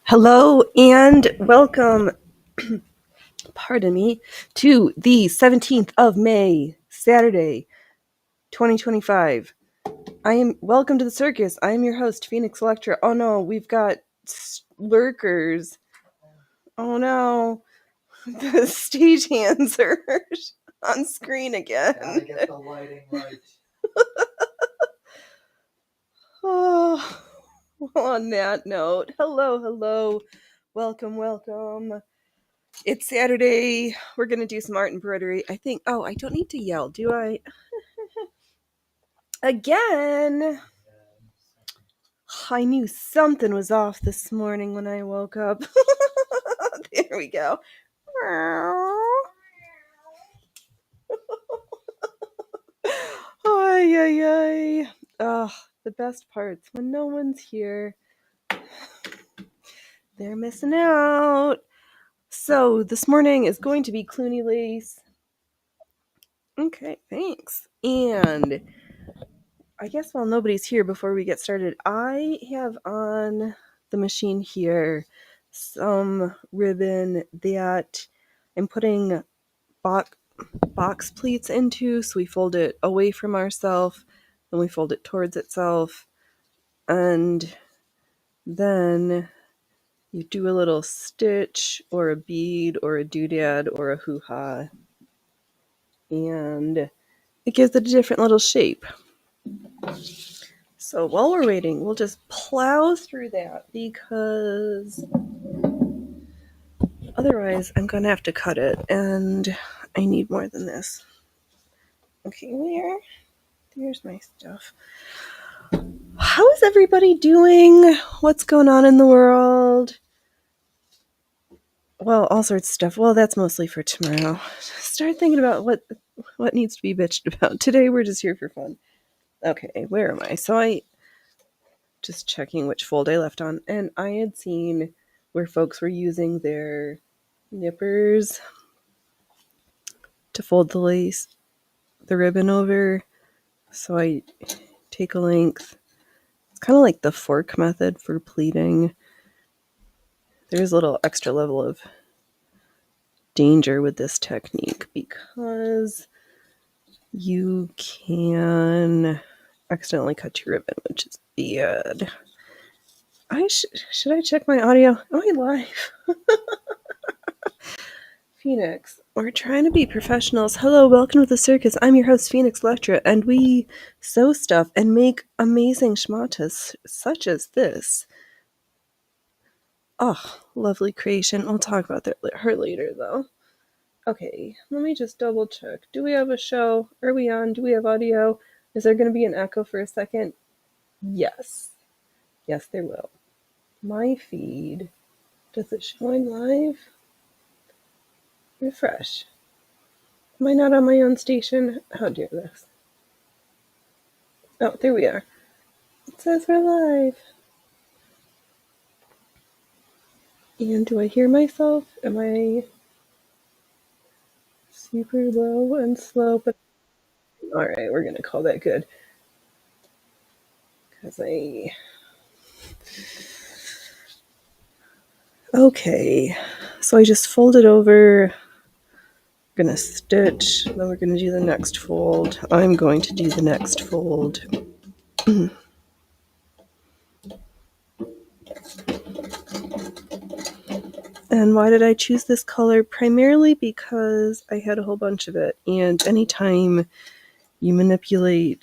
Hello and welcome, pardon me, to the 17th of May, Saturday, 2025. Welcome to the circus. I am your host, Phoenix Electra. Oh no, we've got lurkers. Oh no, the stagehands are on screen again. Gotta get the lighting right. Oh, on that note, hello, welcome. It's Saturday. We're going to do some art embroidery. I think, I don't need to yell, do I? Again. I knew something was off this morning when I woke up. There we go. Ay. Oh, the best parts when no one's here. They're missing out. So this morning is going to be Cluny lace. Okay, thanks. And I guess while nobody's here, before we get started, I have on the machine here some ribbon that I'm putting box pleats into. So we fold it away from ourselves, then we fold it towards itself, and then you do a little stitch or a bead or a doodad or a hoo-ha, and it gives it a different little shape. So while we're waiting, we'll just plow through that because otherwise I'm going to have to cut it and I need more than this. Okay, there's my stuff. How is everybody doing? What's going on in the world? Well, all sorts of stuff. Well, that's mostly for tomorrow. Start thinking about what needs to be bitched about. Today we're just here for fun. Okay, where am I? So I just checking which fold I left on, and I had seen where folks were using their nippers to fold the ribbon over. So I take a length. It's kind of like the fork method for pleating. There's a little extra level of danger with this technique because you can accidentally cut your ribbon, which is bad. Should I check my audio? Am I live? Phoenix, we're trying to be professionals. Hello, welcome to the circus. I'm your host, Phoenix Electra, and we sew stuff and make amazing schmatas such as this. Oh, lovely creation. We'll talk about her later, though. Okay, let me just double check. Do we have a show? Are we on? Do we have audio? Is there going to be an echo for a second? Yes. Yes, there will. My feed. Does it show I'm live? Refresh. Am I not on my own station? How dare this? Oh, there we are. It says we're live. And do I hear myself? Am I super low and slow? But all right, we're going to call that good. Because Okay, so I just fold it over. We're going to stitch, then we're going to do the next fold. I'm going to do the next fold. And why did I choose this color? Primarily because I had a whole bunch of it. And anytime you manipulate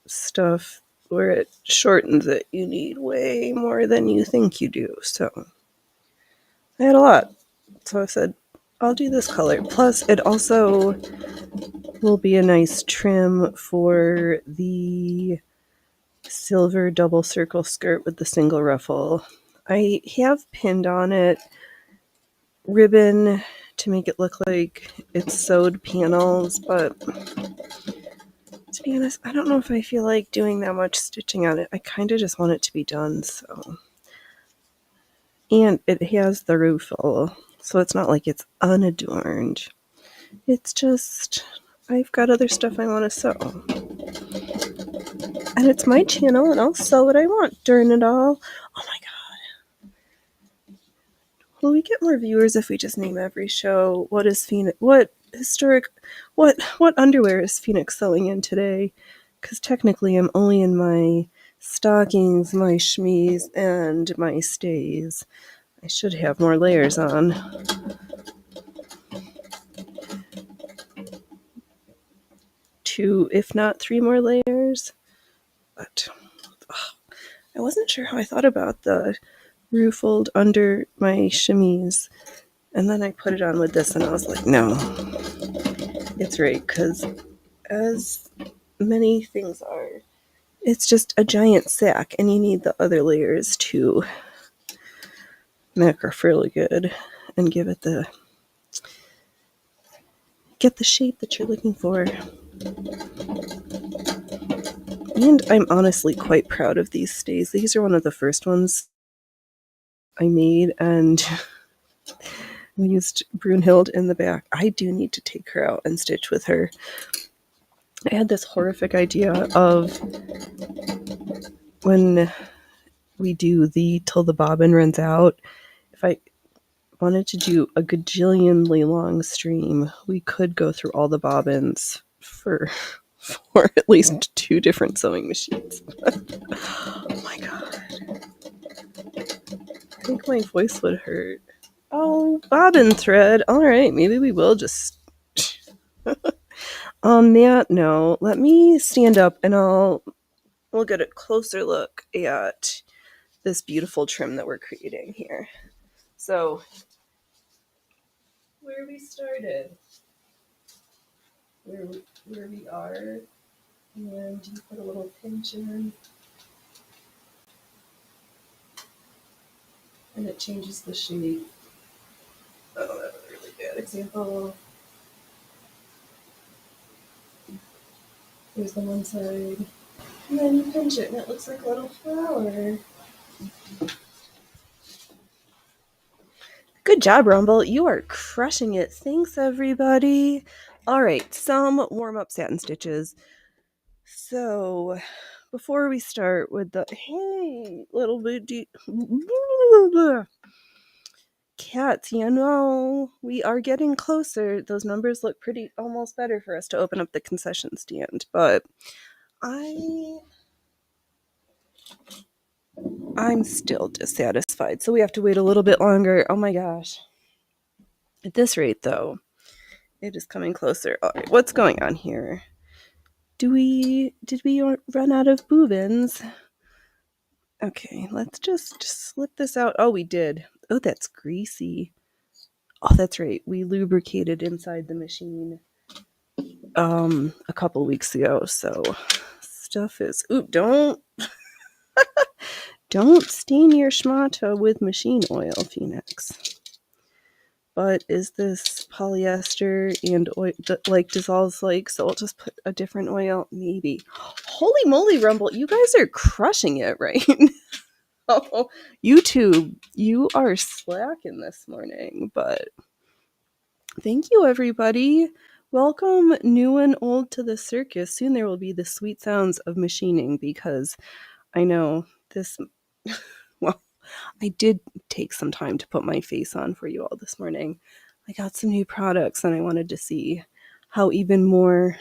stuff where it shortens it, you need way more than you think you do. So I had a lot. So I said, I'll do this color. Plus, it also will be a nice trim for the silver double circle skirt with the single ruffle. I have pinned on it ribbon to make it look like it's sewed panels, but to be honest, I don't know if I feel like doing that much stitching on it. I kind of just want it to be done, so. And it has the ruffle, so it's not like it's unadorned. It's just, I've got other stuff I want to sew. And it's my channel, and I'll sew what I want during it all. Oh my god. Will we get more viewers if we just name every show? What is Phoenix? What underwear is Phoenix selling in today? Because technically, I'm only in my stockings, my chemise, and my stays. I should have more layers on. 2, if not 3 more layers. But I wasn't sure how I thought about the ruffled under my chemise. And then I put it on with this and I was like, no, it's right. Because as many things are, it's just a giant sack and you need the other layers to make her fairly good and get the shape that you're looking for. And I'm honestly quite proud of these stays. These are one of the first ones I made, and we used Brunhild in the back. I do need to take her out and stitch with her. I had this horrific idea of when we do the till the bobbin runs out, if I wanted to do a gajillionly long stream, we could go through all the bobbins for at least 2 different sewing machines. Oh my god. I think my voice would hurt. Oh, bobbin thread. Alright, maybe we will just... On that note, let me stand up and we'll get a closer look at this beautiful trim that we're creating here. So, where we started, where we are, and you put a little pinch in, and it changes the shape. Oh, that was a really bad example. Here's the one side, and then you pinch it, and it looks like a little flower. Good job, Rumble. You are crushing it. Thanks, everybody. All right, some warm-up satin stitches. So, before we start with the... Hey, little bit... Cats, you know, we are getting closer. Those numbers look pretty almost better for us to open up the concession stand, but I'm still dissatisfied, so we have to wait a little bit longer. Oh my gosh. At this rate, though, it is coming closer. All right, what's going on here? Did we run out of boobins? Okay, let's just slip this out. Oh, we did. Oh, that's greasy. Oh, that's right. We lubricated inside the machine a couple weeks ago, so stuff is... Ooh, don't stain your schmata with machine oil, Phoenix. But is this polyester and oil like dissolves like, so I'll just put a different oil? Maybe. Holy moly, Rumble, you guys are crushing it right now. Oh, YouTube, you are slacking this morning, but thank you, everybody. Welcome, new and old, to the circus. Soon there will be the sweet sounds of machining, because I know this... Well, I did take some time to put my face on for you all this morning. I got some new products, and I wanted to see how even more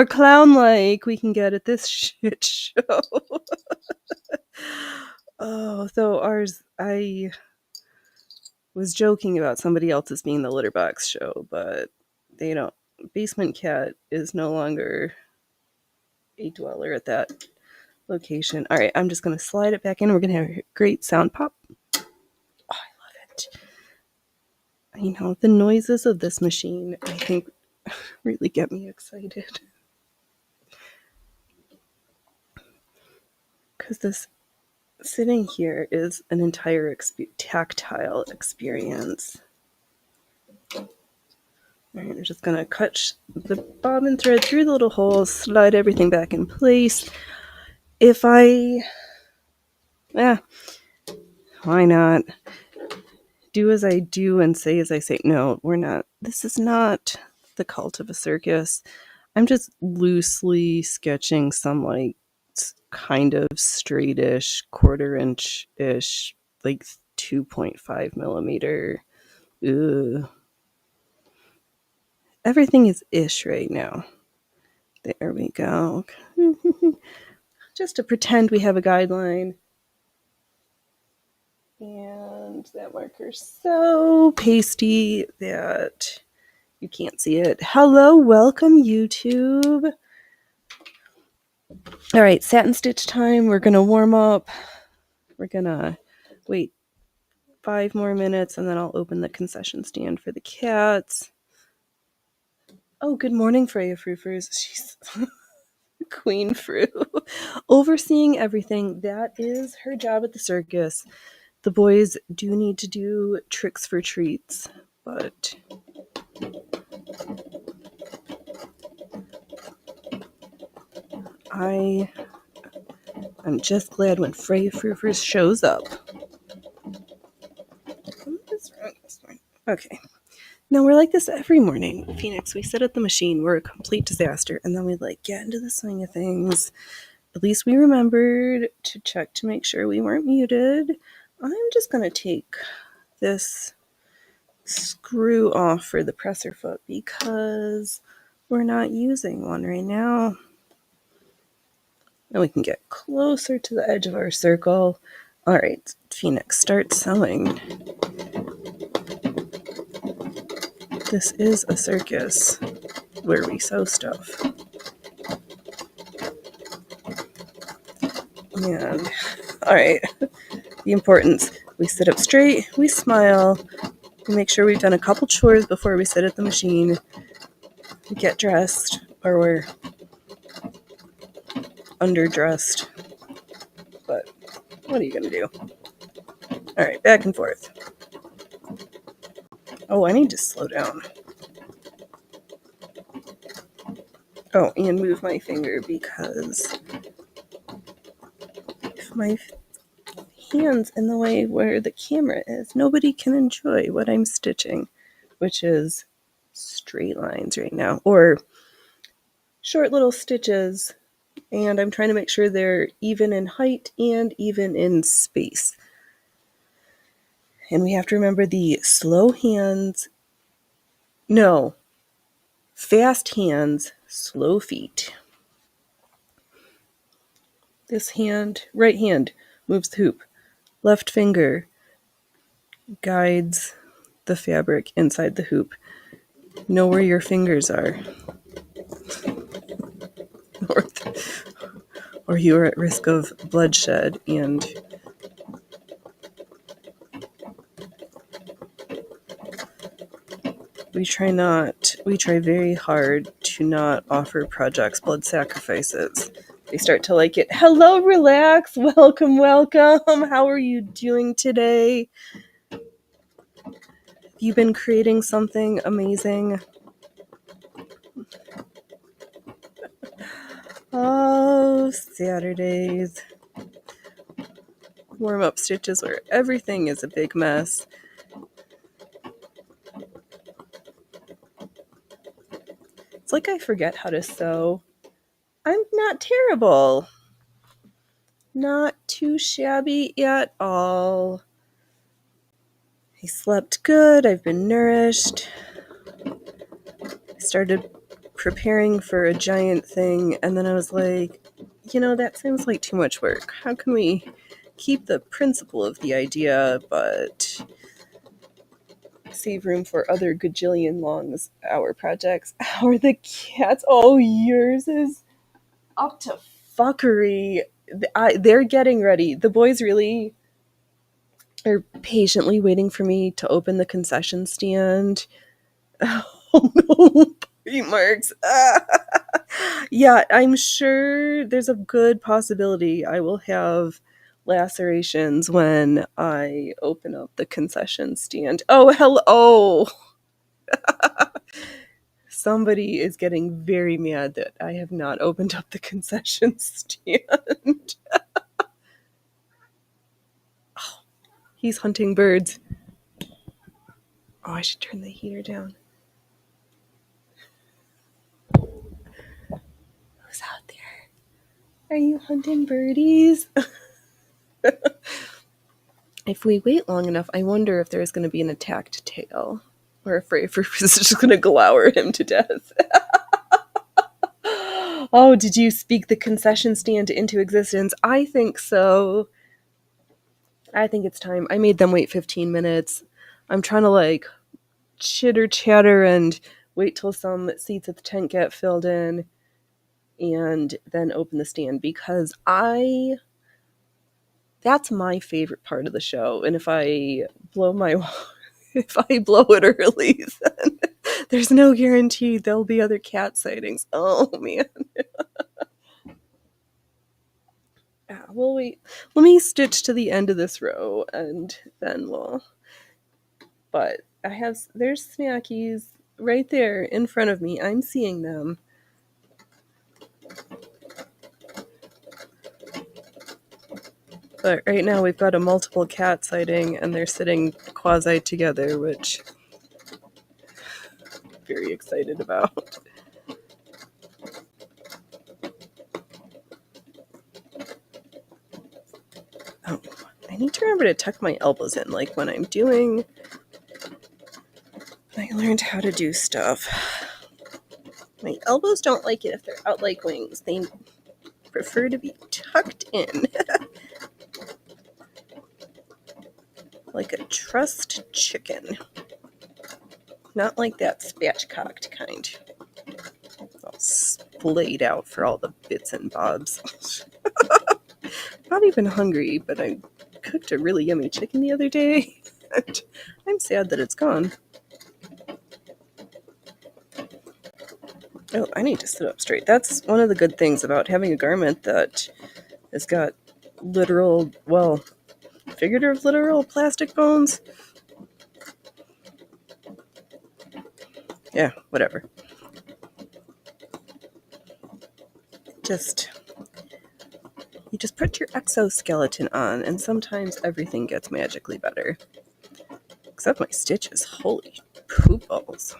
clown-like we can get at this shit show. Oh, though I was joking about somebody else's being the litter box show, but they don't. Basement Cat is no longer a dweller at that location. All right, I'm just going to slide it back in. We're going to have a great sound pop. Oh, I love it. You know, the noises of this machine, I think, really get me excited. Because this sitting here is an entire tactile experience. All right, I'm just going to cut the bobbin thread through the little holes, slide everything back in place. Why not? Do as I do and say as I say. No, we're not. This is not the cult of a circus. I'm just loosely sketching some, like, kind of straightish, quarter-inch-ish, like 2.5 millimeter. Ugh. Everything is ish right now. There we go. Just to pretend we have a guideline. And that marker's so pasty that you can't see it. Hello, welcome YouTube. All right, satin stitch time. We're gonna warm up. We're gonna wait 5 more minutes and then I'll open the concession stand for the cats. Oh, good morning, Freya Frufers. She's Queen Fru. Overseeing everything. That is her job at the circus. The boys do need to do tricks for treats, but I'm just glad when Freya Frufers shows up. What's wrong this morning? Okay. No, we're like this every morning. Phoenix, we sit at the machine. We're a complete disaster. And then we get into the swing of things. At least we remembered to check to make sure we weren't muted. I'm just going to take this screw off for the presser foot because we're not using one right now. Then we can get closer to the edge of our circle. All right, Phoenix, start sewing. This is a circus where we sew stuff. And, all right, the importance. We sit up straight, we smile, we make sure we've done a couple chores before we sit at the machine. We get dressed, or we're underdressed. But what are you going to do? All right, back and forth. Oh, I need to slow down. Oh, and move my finger because if my hand's in the way where the camera is, nobody can enjoy what I'm stitching, which is straight lines right now, or short little stitches, and I'm trying to make sure they're even in height and even in space. And we have to remember the slow hands, no, fast hands, slow feet. This hand, right hand, moves the hoop. Left finger guides the fabric inside the hoop. Know where your fingers are. Or you are at risk of bloodshed. And we try very hard to not offer projects blood sacrifices. They start to like it. Hello, relax. Welcome, welcome. How are you doing today? Have you been creating something amazing? Oh, Saturdays. Warm-up stitches where everything is a big mess. It's like I forget how to sew. I'm not terrible. Not too shabby at all. I slept good. I've been nourished. I started preparing for a giant thing, and then I was like, that seems like too much work. How can we keep the principle of the idea, but save room for other gajillion long hour projects? How are the cats? Oh, yours is up to fuckery. They're getting ready. The boys really are patiently waiting for me to open the concession stand. Oh no, puppy marks. Yeah, I'm sure there's a good possibility I will have lacerations when I open up the concession stand. Oh, hello. Somebody is getting very mad that I have not opened up the concession stand. Oh, he's hunting birds. Oh, I should turn the heater down. Who's out there? Are you hunting birdies? if we wait long enough, I wonder if there's going to be an attacked tail. Or if Rayford is just going to glower him to death. Oh, did you speak the concession stand into existence? I think so. I think it's time. I made them wait 15 minutes. I'm trying to like chitter chatter and wait till some seats at the tent get filled in and then open the stand because that's my favorite part of the show. And if I blow it early, then there's no guarantee there'll be other cat sightings. Oh man. Yeah, we'll wait. Let me stitch to the end of this row and then we'll. But there's snackies right there in front of me. I'm seeing them. But right now we've got a multiple cat sighting and they're sitting quasi together, which I'm very excited about. Oh, I need to remember to tuck my elbows in, like when I learned how to do stuff. My elbows don't like it if they're out like wings. They prefer to be tucked in. Like a trussed chicken. Not like that spatchcocked kind. All splayed out for all the bits and bobs. Not even hungry, but I cooked a really yummy chicken the other day. I'm sad that it's gone. Oh, I need to sit up straight. That's one of the good things about having a garment that has got figurative literal plastic bones. Yeah, whatever. You just put your exoskeleton on, and sometimes everything gets magically better. Except my stitches. Holy poop balls.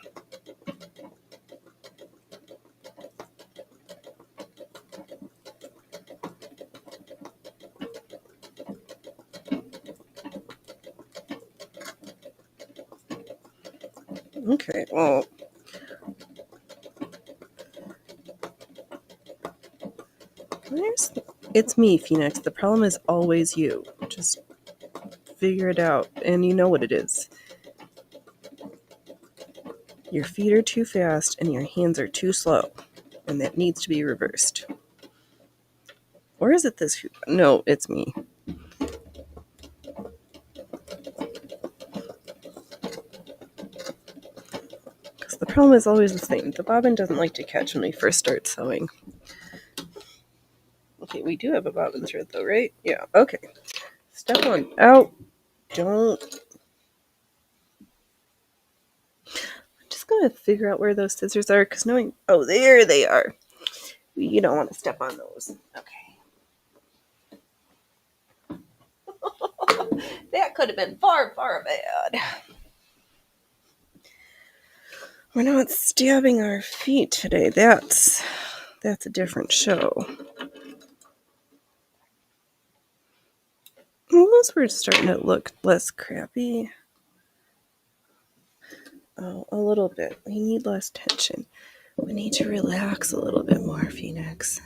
Okay, well. It's me, Phoenix. The problem is always you. Just figure it out, and you know what it is. Your feet are too fast, and your hands are too slow, and that needs to be reversed. Or is it this? No, it's me. Because the problem is always the same. The bobbin doesn't like to catch when we first start sewing. Okay, we do have a bobbin thread though, right? Yeah, okay. Step one. Out. Don't. I'm just going to figure out where those scissors are because knowing. Oh, there they are. You don't want to step on those. Okay. That could have been far, far bad. We're not stabbing our feet today. That's a different show. Unless we're starting to look less crappy. Oh, a little bit. We need less tension. We need to relax a little bit more, Phoenix.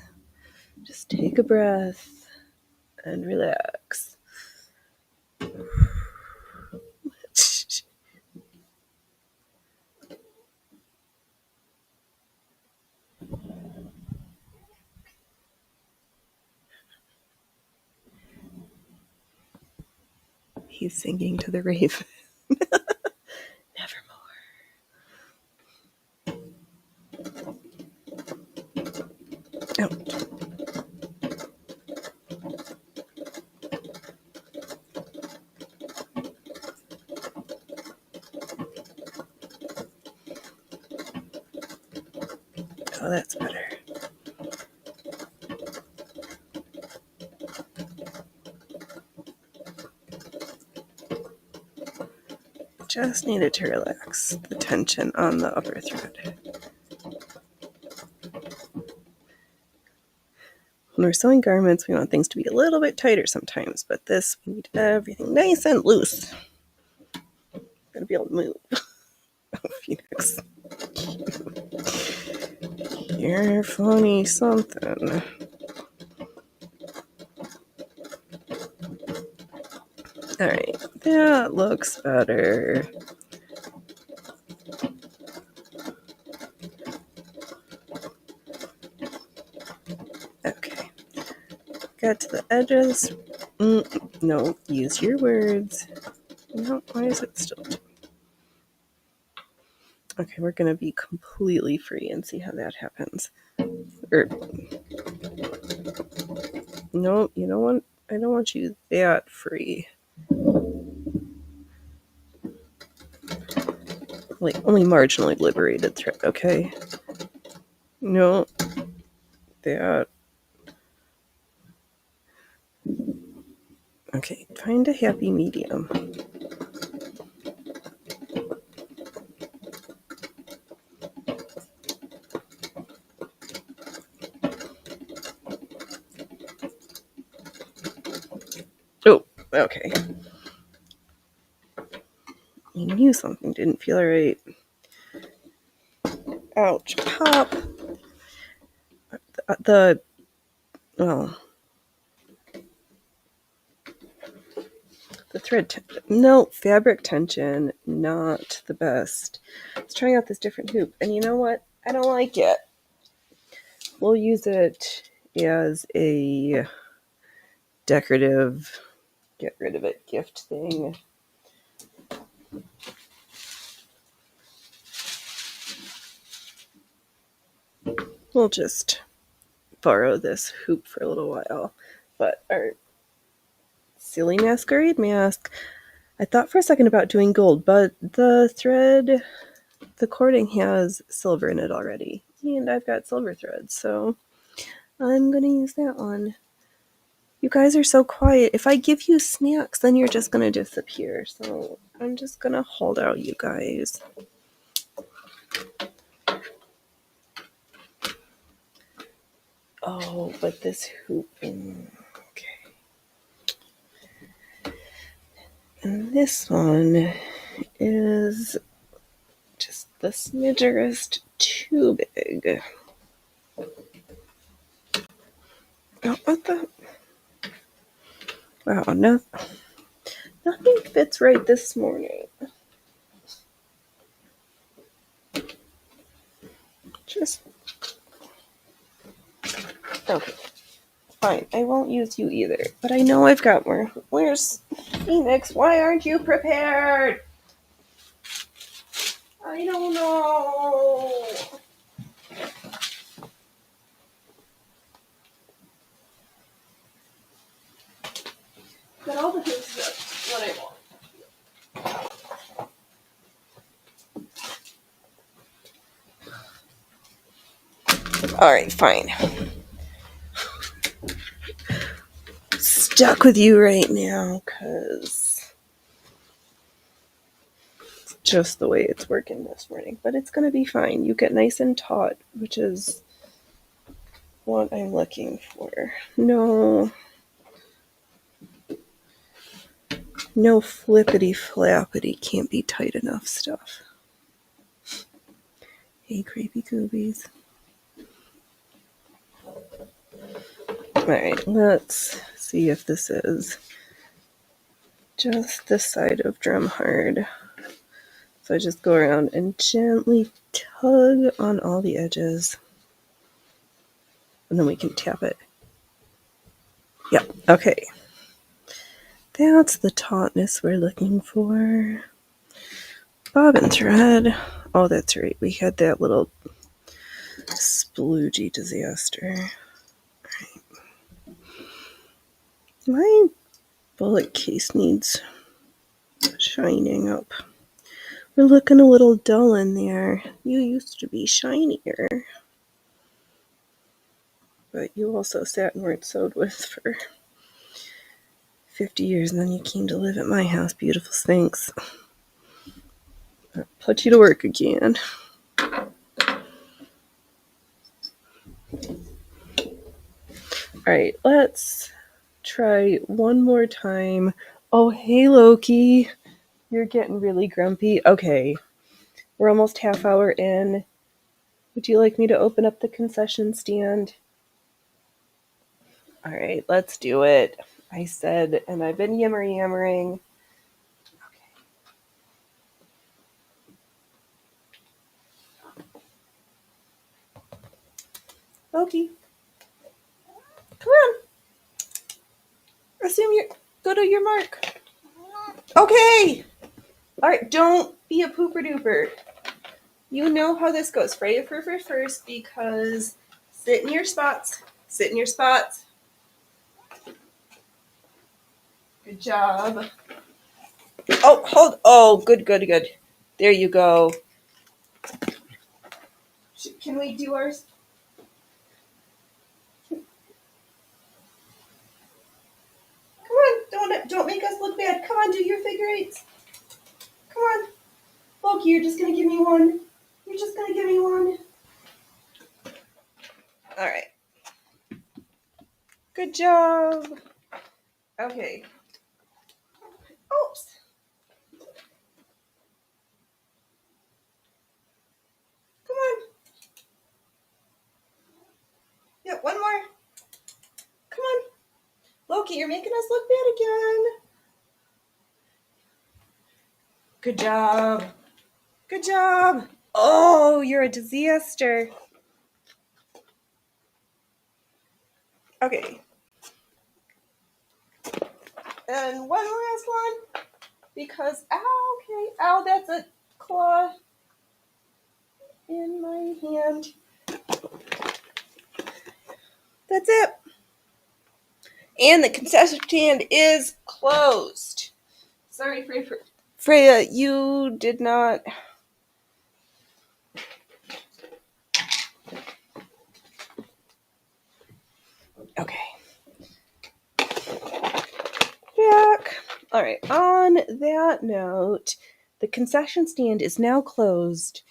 Just take a breath and relax. He's singing to the raven. Nevermore. Oh. Oh, that's better. Just needed to relax the tension on the upper thread. when we're sewing garments, we want things to be a little bit tighter sometimes, but this, we need everything nice and loose. Gotta be able to move. Oh, Phoenix. You're funny something. Alright, that looks better. Okay. Got to the edges. No, use your words. No, why is it still? Okay, we're gonna be completely free and see how that happens. No, you don't want. I don't want you that free. Like only marginally liberated thread. Okay. No, that. Okay, find a happy medium. Oh, okay. I knew something didn't feel right. Ouch. Pop. Well, the thread, no, fabric tension, not the best. Let's try out this different hoop. And you know what? I don't like it. We'll use it as a decorative, get rid of it, gift thing. We'll just borrow this hoop for a little while. But our silly masquerade mask, I thought for a second about doing gold, but the thread, the cording has silver in it already. And I've got silver thread, so I'm going to use that one. You guys are so quiet. If I give you snacks, then you're just going to disappear. So I'm just going to hold out, you guys. Oh, but this hoop. Okay. And this one is just the smidgerest too big. Oh, what the? Wow, nothing fits right this morning. Just. Okay. Fine, I won't use you either. But I know I've got more. Where's Phoenix? Why aren't you prepared? I don't know. Got all the things except what I want. Alright, fine. Stuck with you right now, because it's just the way it's working this morning. But it's going to be fine. You get nice and taut, which is what I'm looking for. No flippity flappity, can't be tight enough stuff. Hey, creepy goobies. Alright, let's see if this is just this side of drum hard. So I just go around and gently tug on all the edges. And then we can tap it. Yep, okay. That's the tautness we're looking for. Bobbin thread. Oh, that's right. We had that little sploogey disaster. Right. My bullet case needs shining up. We're looking a little dull in there. You used to be shinier. But you also sat and weren't sewed with for 50 years, and then you came to live at my house. Beautiful Sphinx. I'll put you to work again. Alright, let's try one more time. Oh, hey, Loki. You're getting really grumpy. Okay, we're almost half hour in. Would you like me to open up the concession stand? Alright, let's do it. I said, and I've been yammering. Loki, come on. Go to your mark. Okay. All right, don't be a pooper duper. You know how this goes. Freya first because sit in your spots. Sit in your spots. Good job. Oh, hold. Oh, good. There you go. Can we do ours? Come on, don't make us look bad. Come on, do your figure eights. Come on. Loki, you're just gonna give me one. You're just gonna give me one. All right. Good job. Okay. Oops. Come on. Yeah, one more. Come on. Loki, you're making us look bad again. Good job. Good job. Oh, you're a disaster. Okay. And one last one. Because, ow, that's a claw in my hand. That's it. And the concession stand is closed. Sorry, Freya, you did not. Okay. Back. All right. On that note, the concession stand is now closed.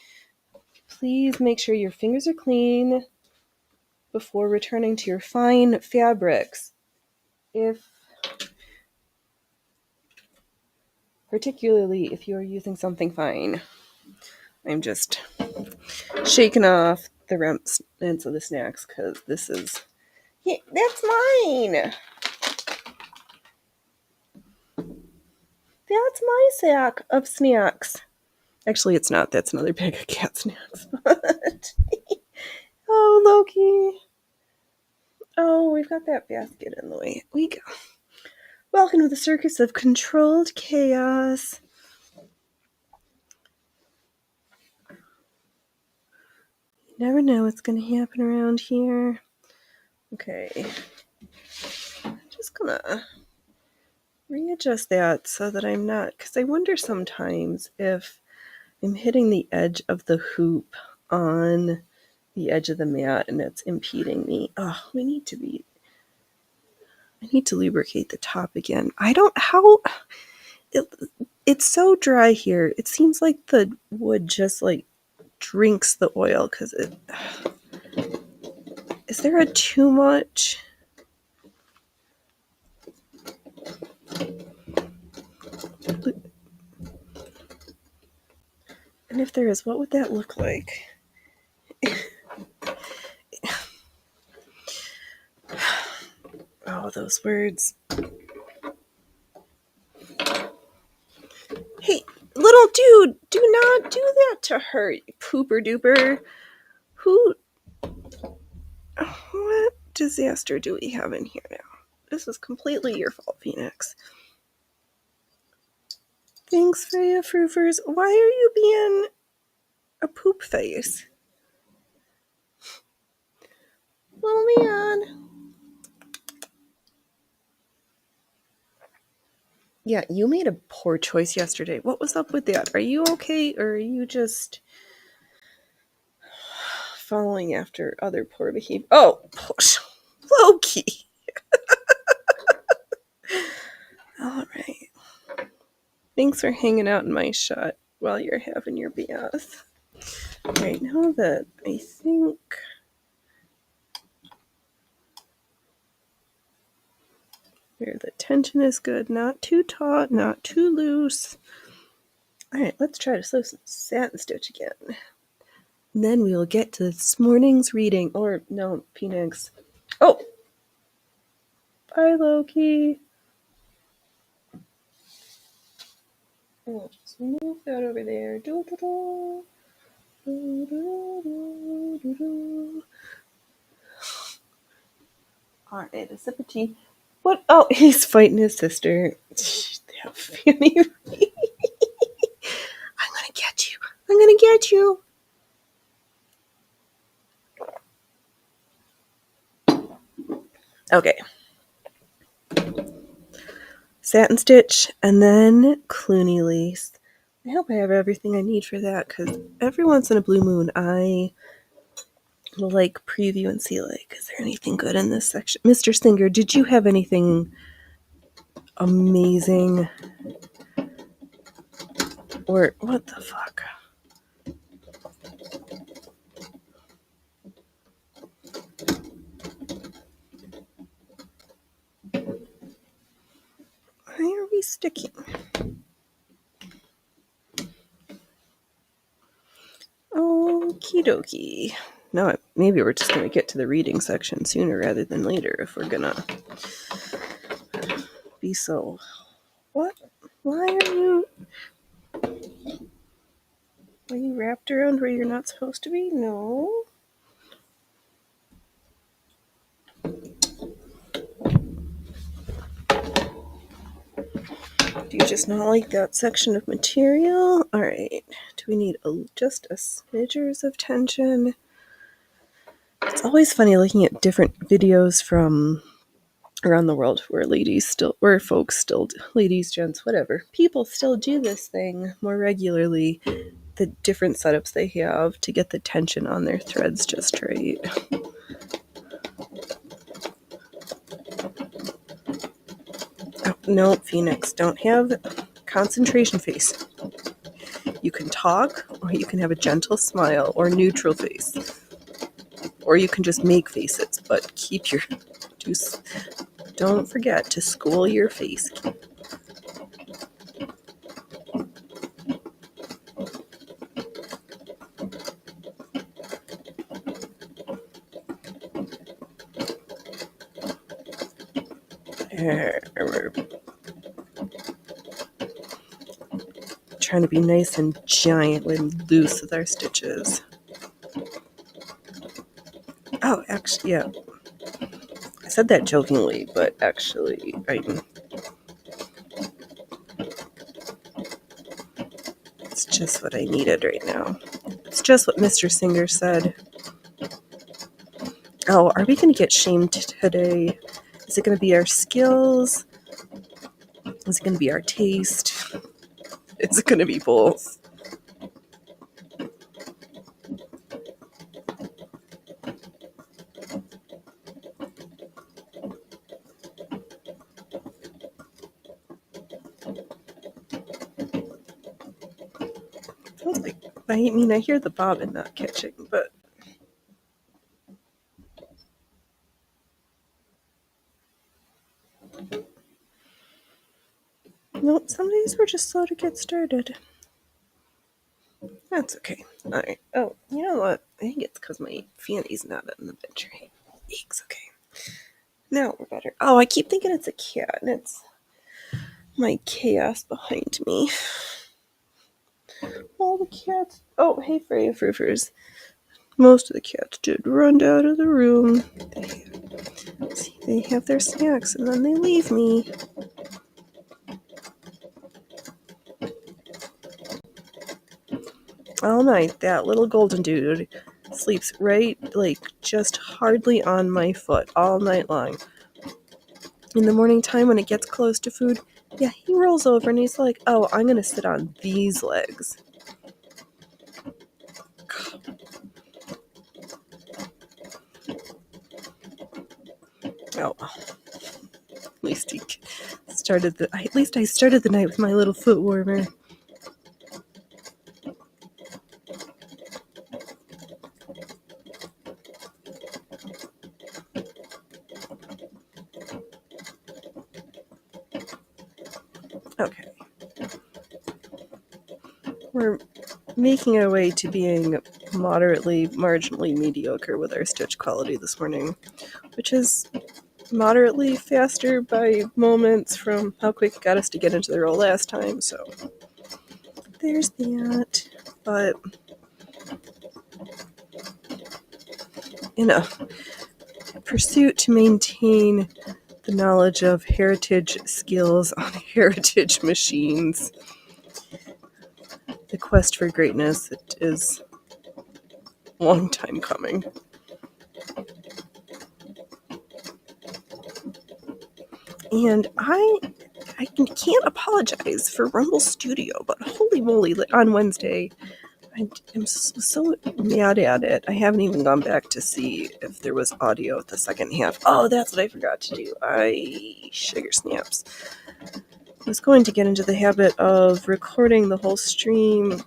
Please make sure your fingers are clean before returning to your fine fabrics. Particularly if you are using something fine. I'm just shaking off the remnants of the snacks because this is... Yeah, that's mine! That's my sack of snacks. Actually, it's not. That's another bag of cat snacks. But oh, Loki. Oh, we've got that basket in the way. We go. Welcome to the circus of controlled chaos. You never know what's going to happen around here. Okay. Just gonna readjust that so that I'm not, because I wonder sometimes if I'm hitting the edge of the hoop on the edge of the mat and it's impeding me. Oh, I need to lubricate the top again. It's so dry here. It seems like the wood just like drinks the oil because is there a too much? And if there is, what would that look like? Oh, those words. Hey, little dude, do not do that to her, you pooper duper. What disaster do we have in here now? This is completely your fault, Phoenix. Thanks, Freya Froofers. Why are you being a poop face? Little man. Yeah, you made a poor choice yesterday. What was up with that? Are you okay, or are you just following after other poor behavior? Oh, Loki. All right. Thanks for hanging out in my shot while you're having your bath. Right now that I think Where the tension is good, not too taut, not too loose. All right, let's try to sew some satin stitch again. And then we will get to this morning's reading. Or, no, Phoenix. Oh! Bye, Loki. We'll just move that over there. Do-do-do. Do-do-do-do-do. All right, a sip of tea. What? Oh, he's fighting his sister. Fanny. I'm gonna get you. I'm gonna get you. Okay. Satin stitch and then Cluny lace. I hope I have everything I need for that because every once in a blue moon I will like preview and see like, is there anything good in this section? Mr. Singer, did you have anything amazing? Or what the fuck? Why are we sticking? Okie dokie. No, maybe we're just going to get to the reading section sooner rather than later if we're going to be so... What? Why are you... Are you wrapped around where you're not supposed to be? No. Do you just not like that section of material? Alright. Do we need just a smidgers of tension? It's always funny looking at different videos from around the world where folks still, ladies, gents, whatever, people still do this thing more regularly. The different setups they have to get the tension on their threads just right. Oh, no, Phoenix, don't have concentration face. You can talk, or you can have a gentle smile, or neutral face. Or you can just make faces, but keep your... Don't forget to school your face. We're trying to be nice and giant and loose with our stitches. Oh, actually, yeah. I said that jokingly, but actually, it's just what I needed right now. It's just what Mr. Singer said. Oh, are we going to get shamed today? Is it going to be our skills? Is it going to be our taste? Is it going to be both? Sounds like, I mean, I hear the bobbin not catching, but... Nope, some days we're just slow to get started. That's okay. Alright. Oh, you know what? I think it's because my fanny's not in the bed tray. Eeks, okay. Now we're better. Oh, I keep thinking it's a cat, and it's my chaos behind me. All the cats... Oh, hey, Freya Frufers. Most of the cats did run out of the room. They have their snacks, and then they leave me. All night, that little golden dude sleeps right, like, just hardly on my foot all night long. In the morning time, when it gets close to food, yeah, he rolls over and he's like, oh, I'm going to sit on these legs. Oh, at least I started the night with my little foot warmer. We're making our way to being marginally mediocre with our stitch quality this morning, which is moderately faster by moments from how quick it got us to get into the roll last time, so there's that. But in a pursuit to maintain the knowledge of heritage skills on heritage machines, the quest for greatness, it is a long time coming. And I can't apologize for Rumble Studio, but holy moly, on Wednesday, I am so mad at it. I haven't even gone back to see if there was audio at the second half. Oh, that's what I forgot to do. Sugar snaps. I was going to get into the habit of recording the whole stream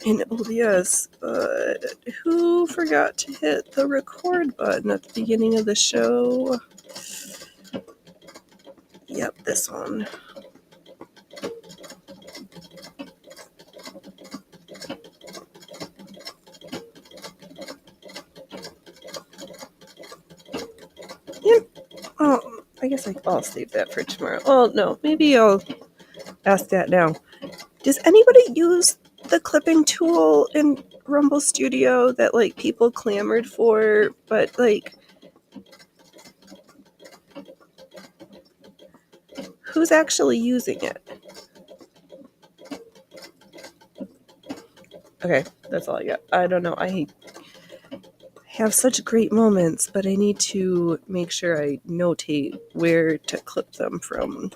in OBS, but who forgot to hit the record button at the beginning of the show? Yep, this one. Yep. Oh, I guess I'll save that for tomorrow. Oh, no, maybe I'll ask that now. Does anybody use the clipping tool in Rumble Studio that, like, people clamored for, but, like, who's actually using it? Okay, that's all I got. I don't know. I have such great moments, but I need to make sure I notate where to clip them from.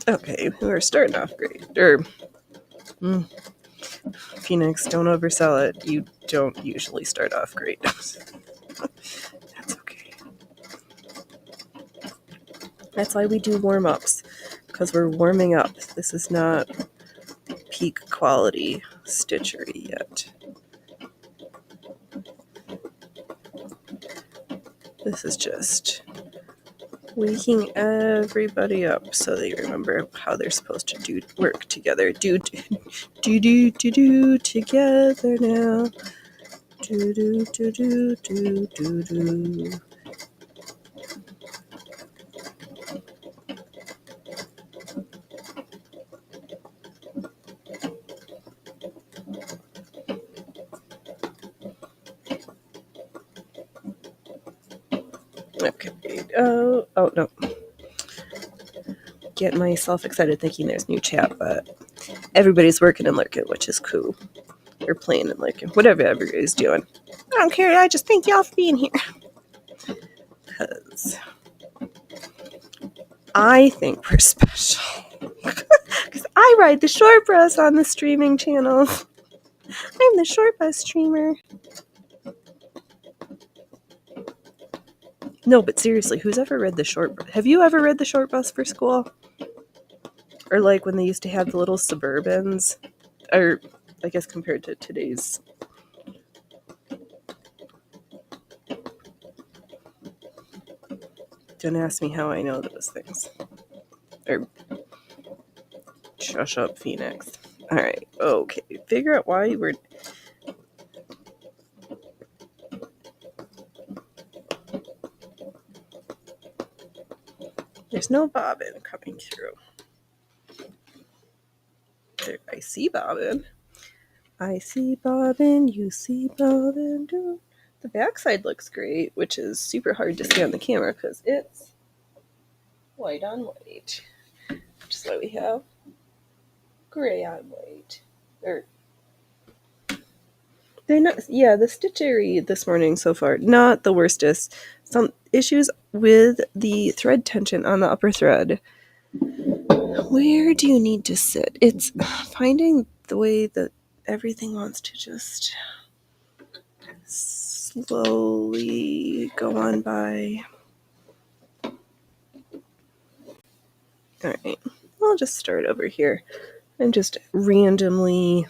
Okay, we're starting off great. Phoenix, don't oversell it. You don't usually start off great. That's okay. That's why we do warm-ups, because we're warming up. This is not peak quality stitchery yet. This is just waking everybody up so they remember how they're supposed to work together. Do together now. Do. Okay. Oh no. Get myself excited thinking there's new chat, but everybody's working and lurking, which is cool. Or playing and lurking. Whatever everybody's doing. I don't care. I just thank y'all for being here. Because I think we're special. Because I ride the short bus on the streaming channels. I'm the short bus streamer. No, but seriously, who's ever read the short bus? Have you ever read the short bus for school? Or like when they used to have the little Suburbans? Or I guess compared to today's. Don't ask me how I know those things. Or shush up, Phoenix. Alright, okay. Figure out why we're... There's no bobbin coming through. There, I see bobbin. I see bobbin, you see bobbin. The backside looks great, which is super hard to see on the camera because it's white on white. Which is why we have gray on white. They're not, yeah, the stitchery this morning so far, not the worstest. Some issues with the thread tension on the upper thread. Where do you need to sit? It's finding the way that everything wants to just slowly go on by. Alright, I'll just start over here and just randomly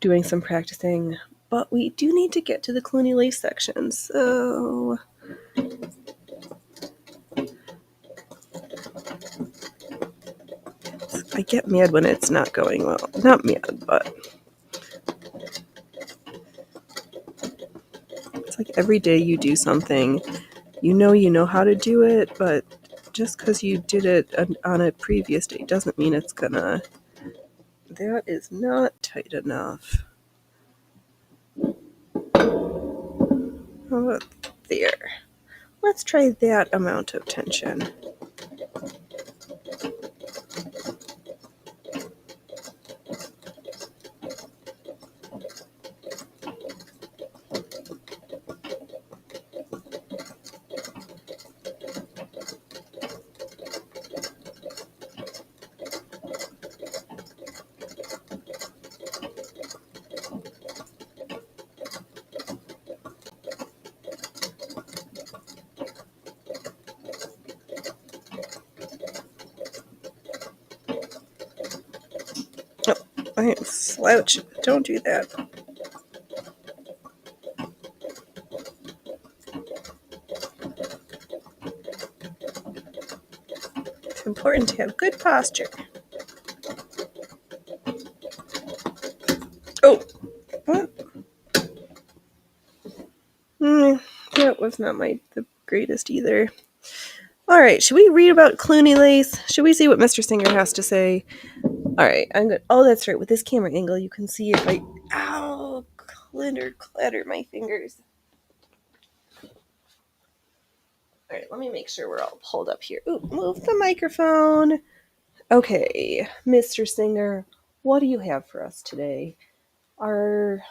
doing some practicing, but we do need to get to the Cluny lace section, so I get mad when it's not going well. Not mad, but it's like every day you do something, you know how to do it, but just because you did it on a previous day doesn't mean it's gonna. That is not tight enough. How about there? Let's try that amount of tension. Oh, I am slouch. Don't do that. It's important to have good posture. Oh, what? That was not the greatest either. All right, should we read about Cluny lace? Should we see what Mr. Singer has to say? All right, I'm good. Oh, that's right. With this camera angle, you can see it. Ow, clatter my fingers. All right, let me make sure we're all pulled up here. Ooh, move the microphone. Okay, Mr. Singer, what do you have for us today? Are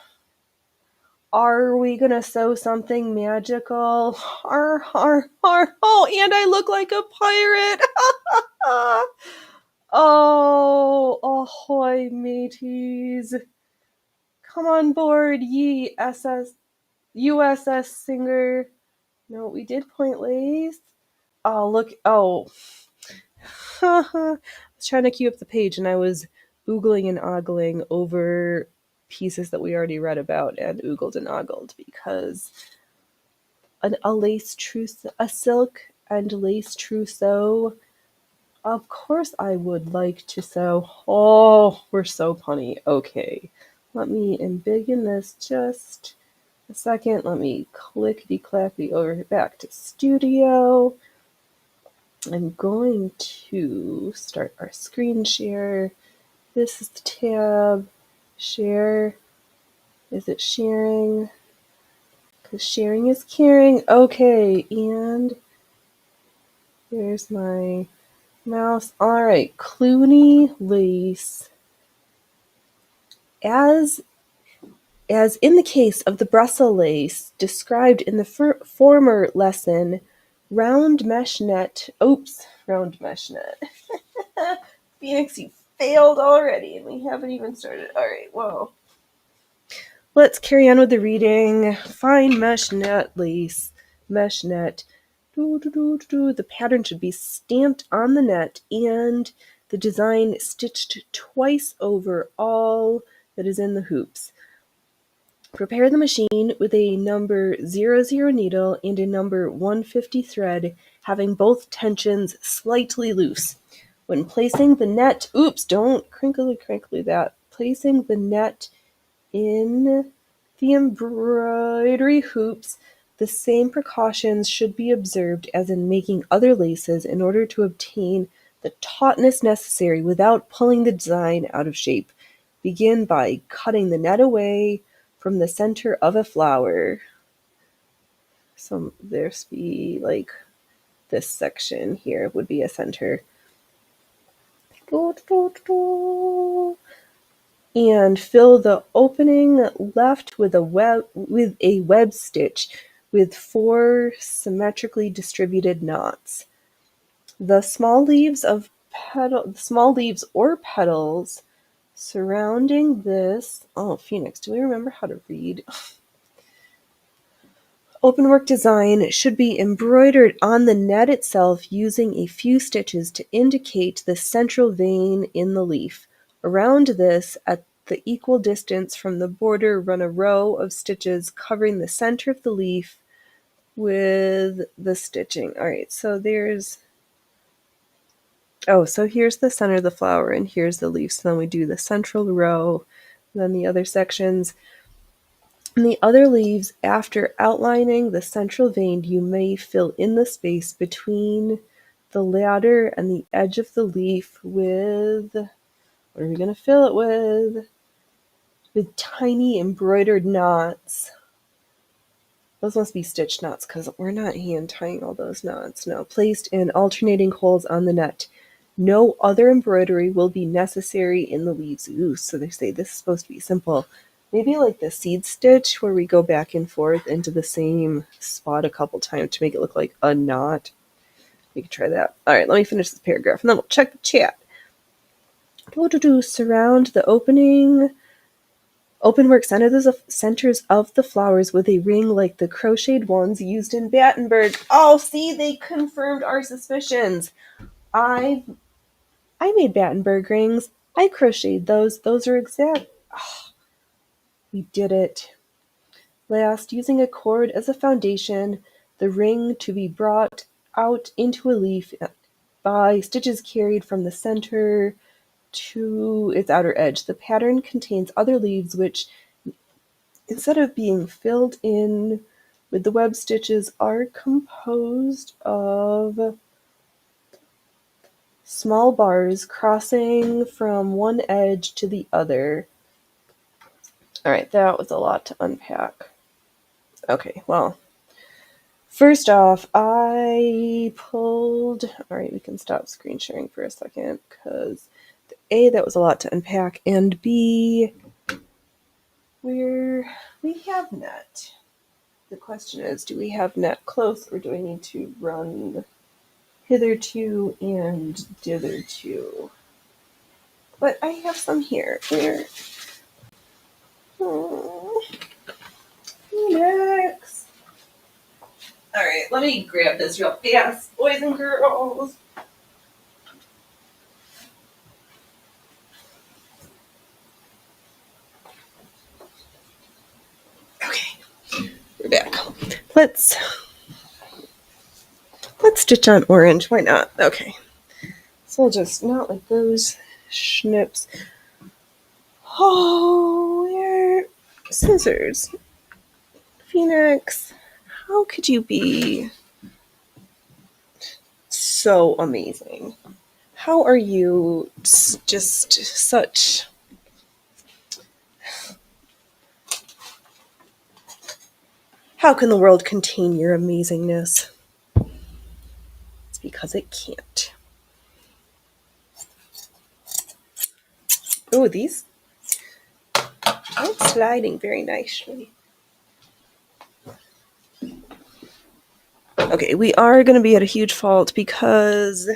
we gonna sew something magical? Oh, and I look like a pirate. Oh, ahoy, mateys. Come on board, ye USS Singer. No, we did point lace. Oh, look. Oh. I was trying to queue up the page and I was oogling and ogling over pieces that we already read about and oogled and ogled because a silk and lace trousseau. Of course I would like to sew. Oh, we're so punny. Okay. Let me embiggen this just a second. Let me clickety-clackety over back to studio. I'm going to start our screen share. This is the tab. Share. Is it sharing? Because sharing is caring. Okay, and there's my mouse. All right, Cluny lace. As in the case of the Brussels lace described in the former lesson, round mesh net. Phoenix, you failed already, and we haven't even started. All right, whoa. Let's carry on with the reading. Fine mesh net lace. Mesh net. The pattern should be stamped on the net and the design stitched twice over all that is in the hoops. Prepare the machine with a number 00 needle and a number 150 thread, having both tensions slightly loose. When placing the net, don't crinkly that. Placing the net in the embroidery hoops, the same precautions should be observed as in making other laces in order to obtain the tautness necessary without pulling the design out of shape. Begin by cutting the net away from the center of a flower. So there's be like this section here would be a center. And fill the opening left with a web stitch with 4 symmetrically distributed knots. The small leaves or petals surrounding this. Oh, Phoenix, do we remember how to read? Openwork design should be embroidered on the net itself using a few stitches to indicate the central vein in the leaf. Around this, at the equal distance from the border, run a row of stitches covering the center of the leaf with the stitching. All right, so there's, so here's the center of the flower and here's the leaf. So then we do the central row, then the other sections. In the other leaves, after outlining the central vein, you may fill in the space between the latter and the edge of the leaf with, what are we going to fill it with? With tiny embroidered knots. Those must be stitch knots because we're not hand tying all those knots. No, placed in alternating holes on the net. No other embroidery will be necessary in the leaves. Ooh, so they say this is supposed to be simple. Maybe like the seed stitch where we go back and forth into the same spot a couple times to make it look like a knot. We could try that. All right, let me finish this paragraph and then we'll check the chat. Surround the openwork centers of the flowers with a ring like the crocheted ones used in Battenberg. Oh, see, they confirmed our suspicions. I made Battenberg rings. I crocheted those. Those are exact. Oh, we did it. Last, using a cord as a foundation, the ring to be brought out into a leaf by stitches carried from the center to its outer edge. The pattern contains other leaves which, instead of being filled in with the web stitches, are composed of small bars crossing from one edge to the other. All right, that was a lot to unpack. Okay, well, first off, I pulled... All right, we can stop screen sharing for a second because A, that was a lot to unpack, and B, we have net. The question is, do we have net close or do I need to run hitherto and ditherto? But I have some here. Where? Phoenix. All right, let me grab this real fast, boys and girls. Okay, we're back. Let's stitch on orange. Why not? Okay. So we'll just, not like those schnips. Oh, where? Scissors. Phoenix, how could you be so amazing? How are you just such... How can the world contain your amazingness? It's because it can't. Oh, these are sliding very nicely. Okay, we are going to be at a huge fault because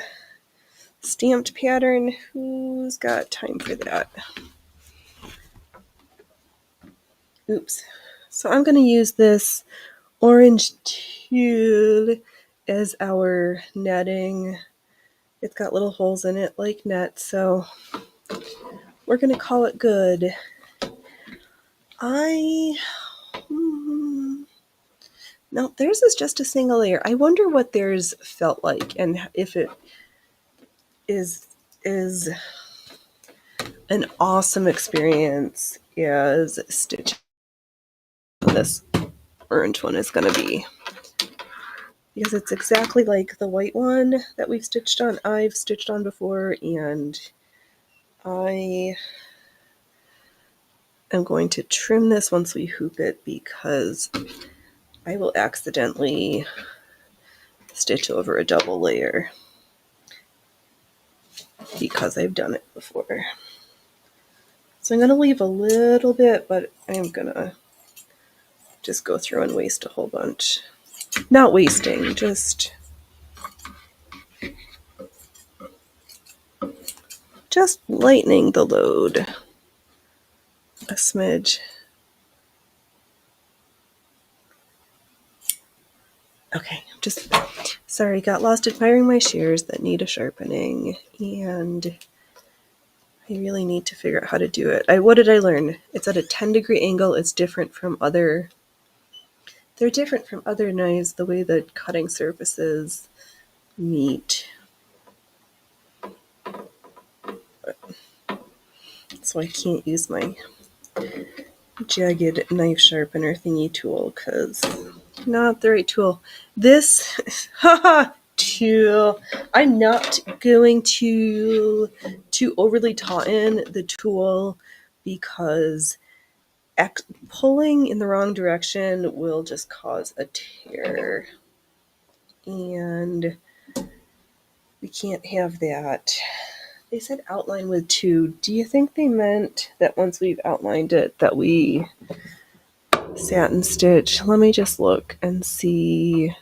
stamped pattern, who's got time for that? Oops. So I'm going to use this orange tulle as our netting. It's got little holes in it like net, so we're going to call it good. No, theirs is just a single layer. I wonder what theirs felt like and if it is an awesome experience as stitching. This orange one is going to be, because it's exactly like the white one that I've stitched on before, and I am going to trim this once we hoop it because I will accidentally stitch over a double layer because I've done it before. So I'm going to leave a little bit, but I'm going to just go through and waste a whole bunch. Not wasting, just lightening the load a smidge. Okay, sorry, got lost admiring my shears that need a sharpening, and I really need to figure out how to do it. What did I learn? It's at a 10-degree angle. It's different from other... They're different from other knives, the way that cutting surfaces meet. So I can't use my jagged knife sharpener thingy tool because not the right tool. This haha tool. I'm not going to overly tauten the tool because pulling in the wrong direction will just cause a tear, and we can't have that. They said outline with 2. Do you think they meant that once we've outlined it that we satin stitch? Let me just look and see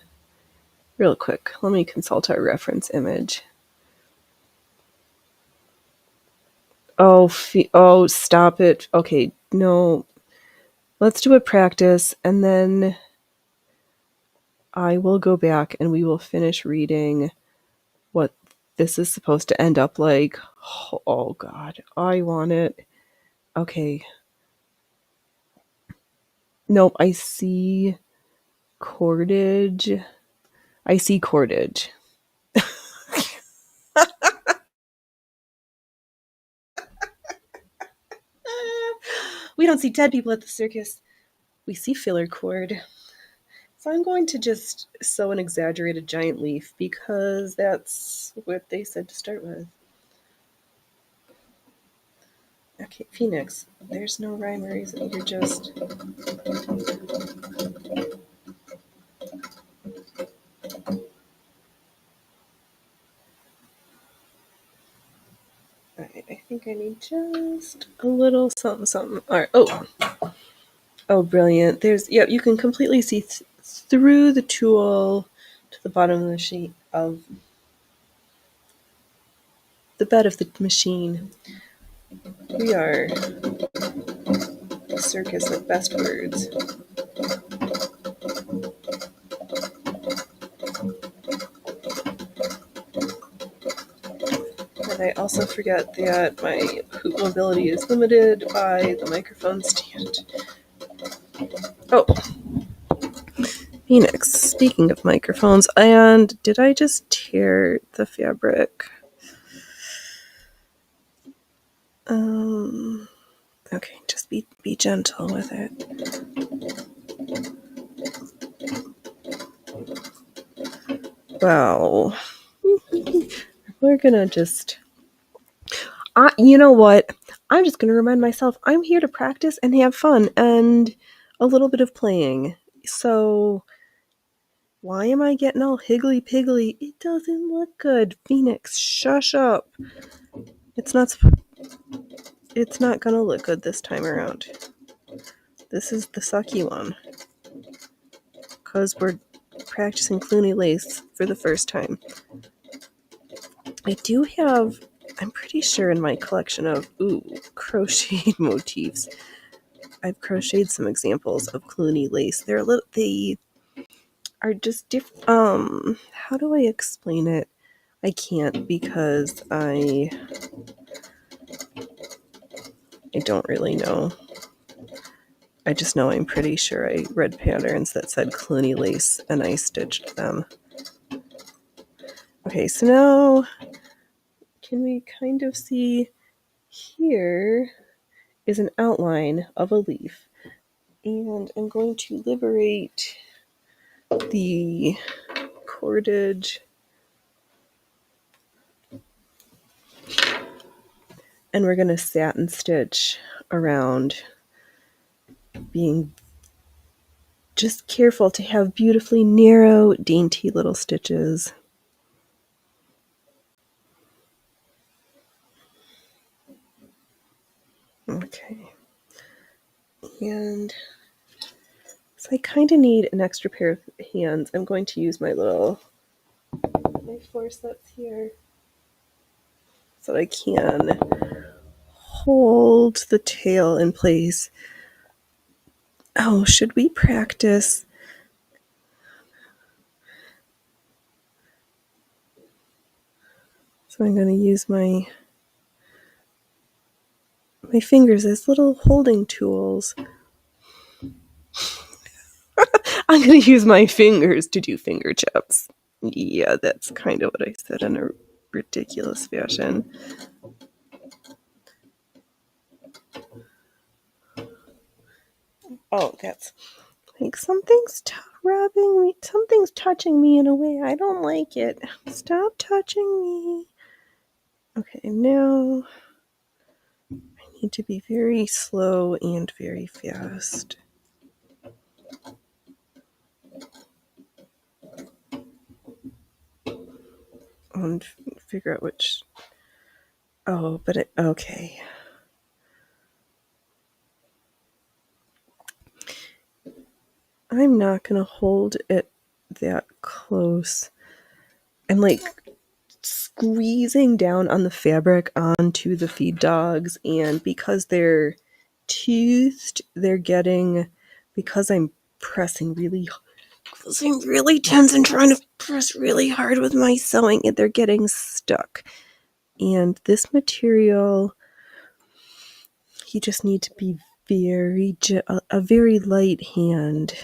real quick. Let me consult our reference image. Oh, stop it. Okay, no. Let's do a practice, and then I will go back and we will finish reading what this is supposed to end up like. Oh, God. I want it. Okay. Nope, I see cordage. I see cordage. We don't see dead people at the circus. We see filler cord. So I'm going to just sew an exaggerated giant leaf because that's what they said to start with. Okay, Phoenix, there's no rhyme or reason. You're just... Alright, I think I need just a little something, something. Alright, oh, brilliant. There's, yep, you can completely see through the tool to the bottom of the sheet of the bed of the machine. We are a circus of best words. And I also forget that my hoop mobility is limited by the microphone stand. Oh, Phoenix, speaking of microphones, and did I just tear the fabric? Okay, just be gentle with it. Wow. We're gonna just... you know what? I'm just gonna remind myself I'm here to practice and have fun and a little bit of playing. So why am I getting all higgly-piggly? It doesn't look good. Phoenix, shush up. It's not gonna look good this time around. This is the sucky one. Because we're practicing Cluny lace for the first time. I do have, I'm pretty sure in my collection of, crocheted motifs, I've crocheted some examples of Cluny lace. They are just different. How do I explain it? I can't because I don't really know. I just know I'm pretty sure I read patterns that said Cluny lace and I stitched them. Okay, so now can we kind of see here is an outline of a leaf, and I'm going to liberate the cordage and we're going to satin stitch around, being just careful to have beautifully narrow, dainty little stitches. Okay. And so I kind of need an extra pair of hands. I'm going to use my forceps here so I can hold the tail in place. Oh, should we practice? So I'm going to use my my fingers as little holding tools. I'm going to use my fingers to do finger chips. Yeah, that's kind of what I said in a ridiculous fashion. Oh, that's like something's rubbing me. Something's touching me in a way I don't like it. Stop touching me. Okay, now I need to be very slow and very fast. And figure out which. Oh, but okay. I'm not going to hold it that close. I'm like squeezing down on the fabric onto the feed dogs, and because they're toothed, they're getting, because I'm pressing really tense and trying to press really hard with my sewing, and they're getting stuck. And this material, you just need to be a very light hand.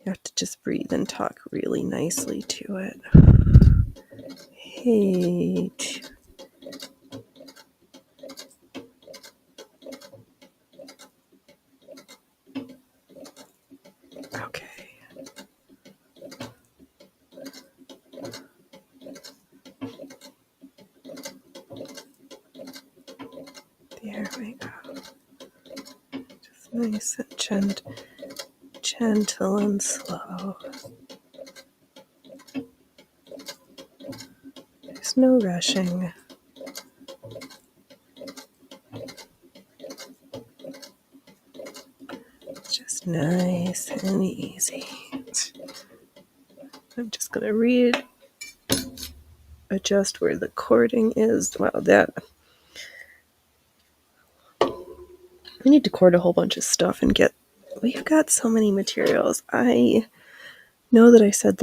You have to just breathe and talk really nicely to it. Hey. Okay. There we go. Just nice and gentle and slow. There's no rushing. Just nice and easy. I'm just going to adjust where the cording is. Wow, we need to cord a whole bunch of stuff and we've got so many materials. I know that I said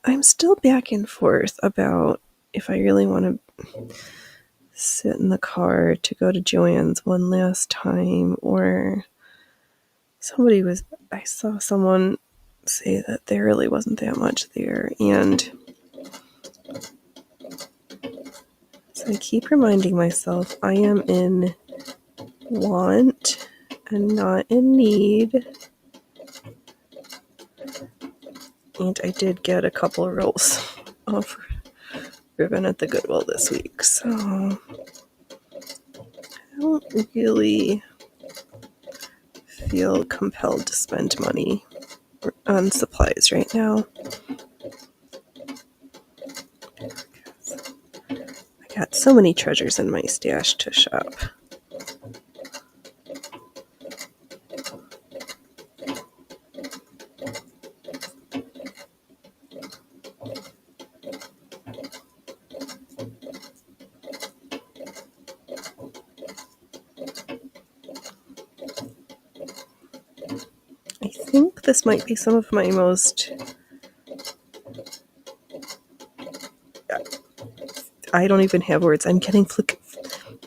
I'm still back and forth about if I really want to sit in the car to go to Joann's one last time, or I saw someone say that there really wasn't that much there, and so I keep reminding myself I am in want and not in need. And I did get a couple of rolls of ribbon at the Goodwill this week, so I don't really feel compelled to spend money on supplies right now. I got so many treasures in my stash to shop. I think this might be some of my most... I don't even have words. I'm getting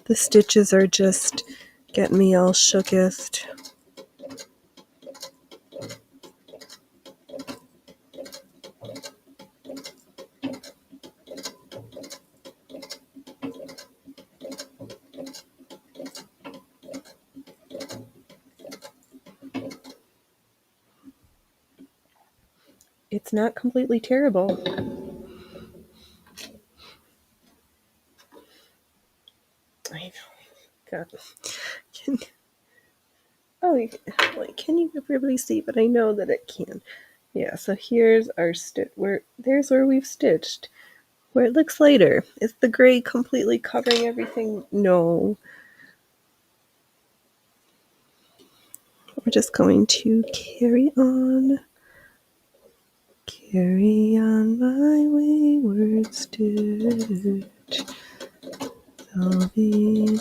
the stitches are just getting me all shooketh. It's not completely terrible. I know. God. Can you really see? But I know that it can. Yeah, so here's our stitch. There's where we've stitched. Where it looks lighter. Is the gray completely covering everything? No. We're just going to carry on. Carry on my wayward stitch. There'll be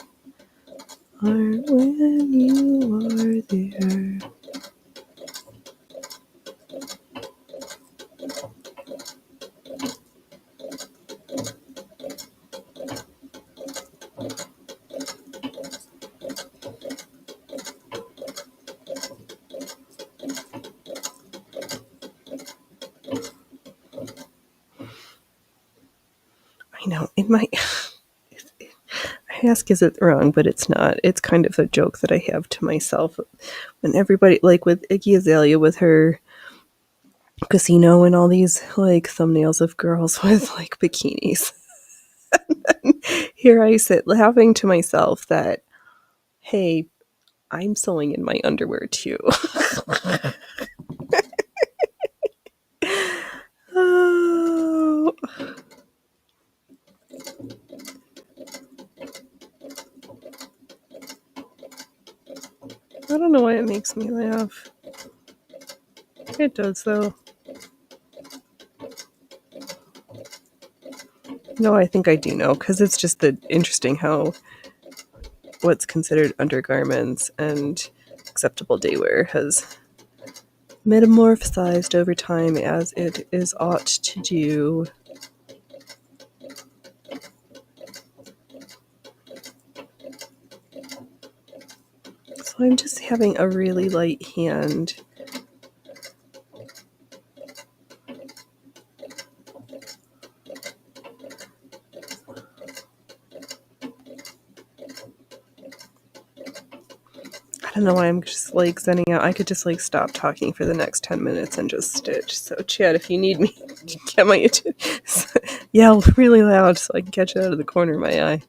art when you are there. know, in my I ask, is it wrong? But it's not. It's kind of a joke that I have to myself when everybody, like with Iggy Azalea with her casino and all these like thumbnails of girls with like bikinis. Here I sit laughing to myself that, hey, I'm sewing in my underwear too. Oh, I don't know why it makes me laugh. It does though. No, I think I do know because it's just interesting how what's considered undergarments and acceptable daywear has metamorphosized over time as it is ought to do. So I'm just having a really light hand. I don't know why I'm just like sending out. I could just like stop talking for the next 10 minutes and just stitch. So, Chad, if you need me to get my yell really loud so I can catch it out of the corner of my eye.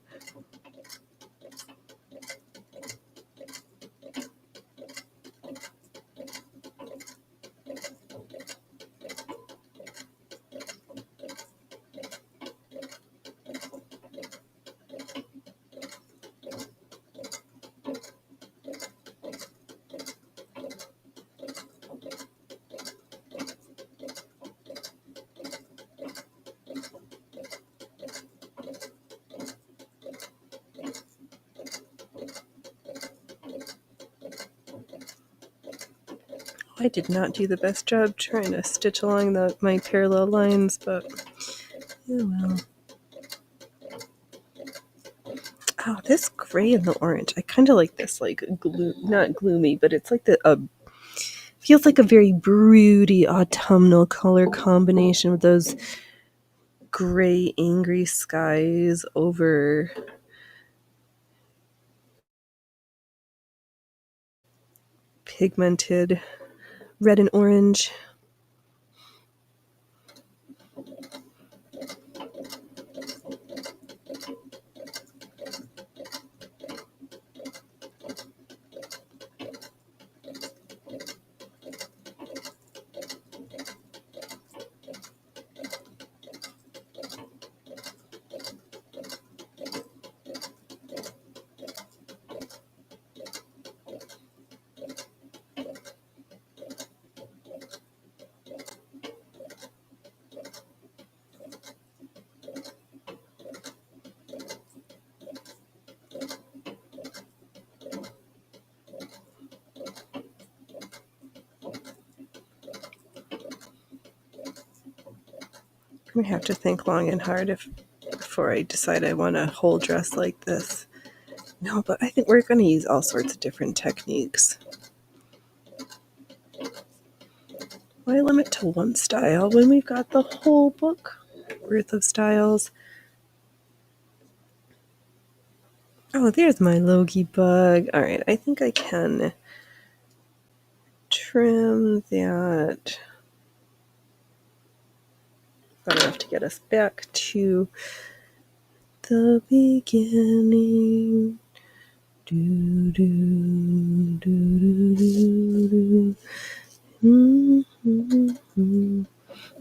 I did not do the best job trying to stitch along my parallel lines, but yeah, well. Oh, this gray and the orange. I kind of like this, like not gloomy, but it's like feels like a very broody autumnal color combination with those gray, angry skies over pigmented red and orange. I'm gonna have to think long and hard before I decide I want a whole dress like this. No, but I think we're gonna use all sorts of different techniques. Why limit to one style when we've got the whole book worth of styles? Oh, there's my Logie bug. All right, I think I can trim that far enough to get us back to the beginning. Do, do, do, do, do, do.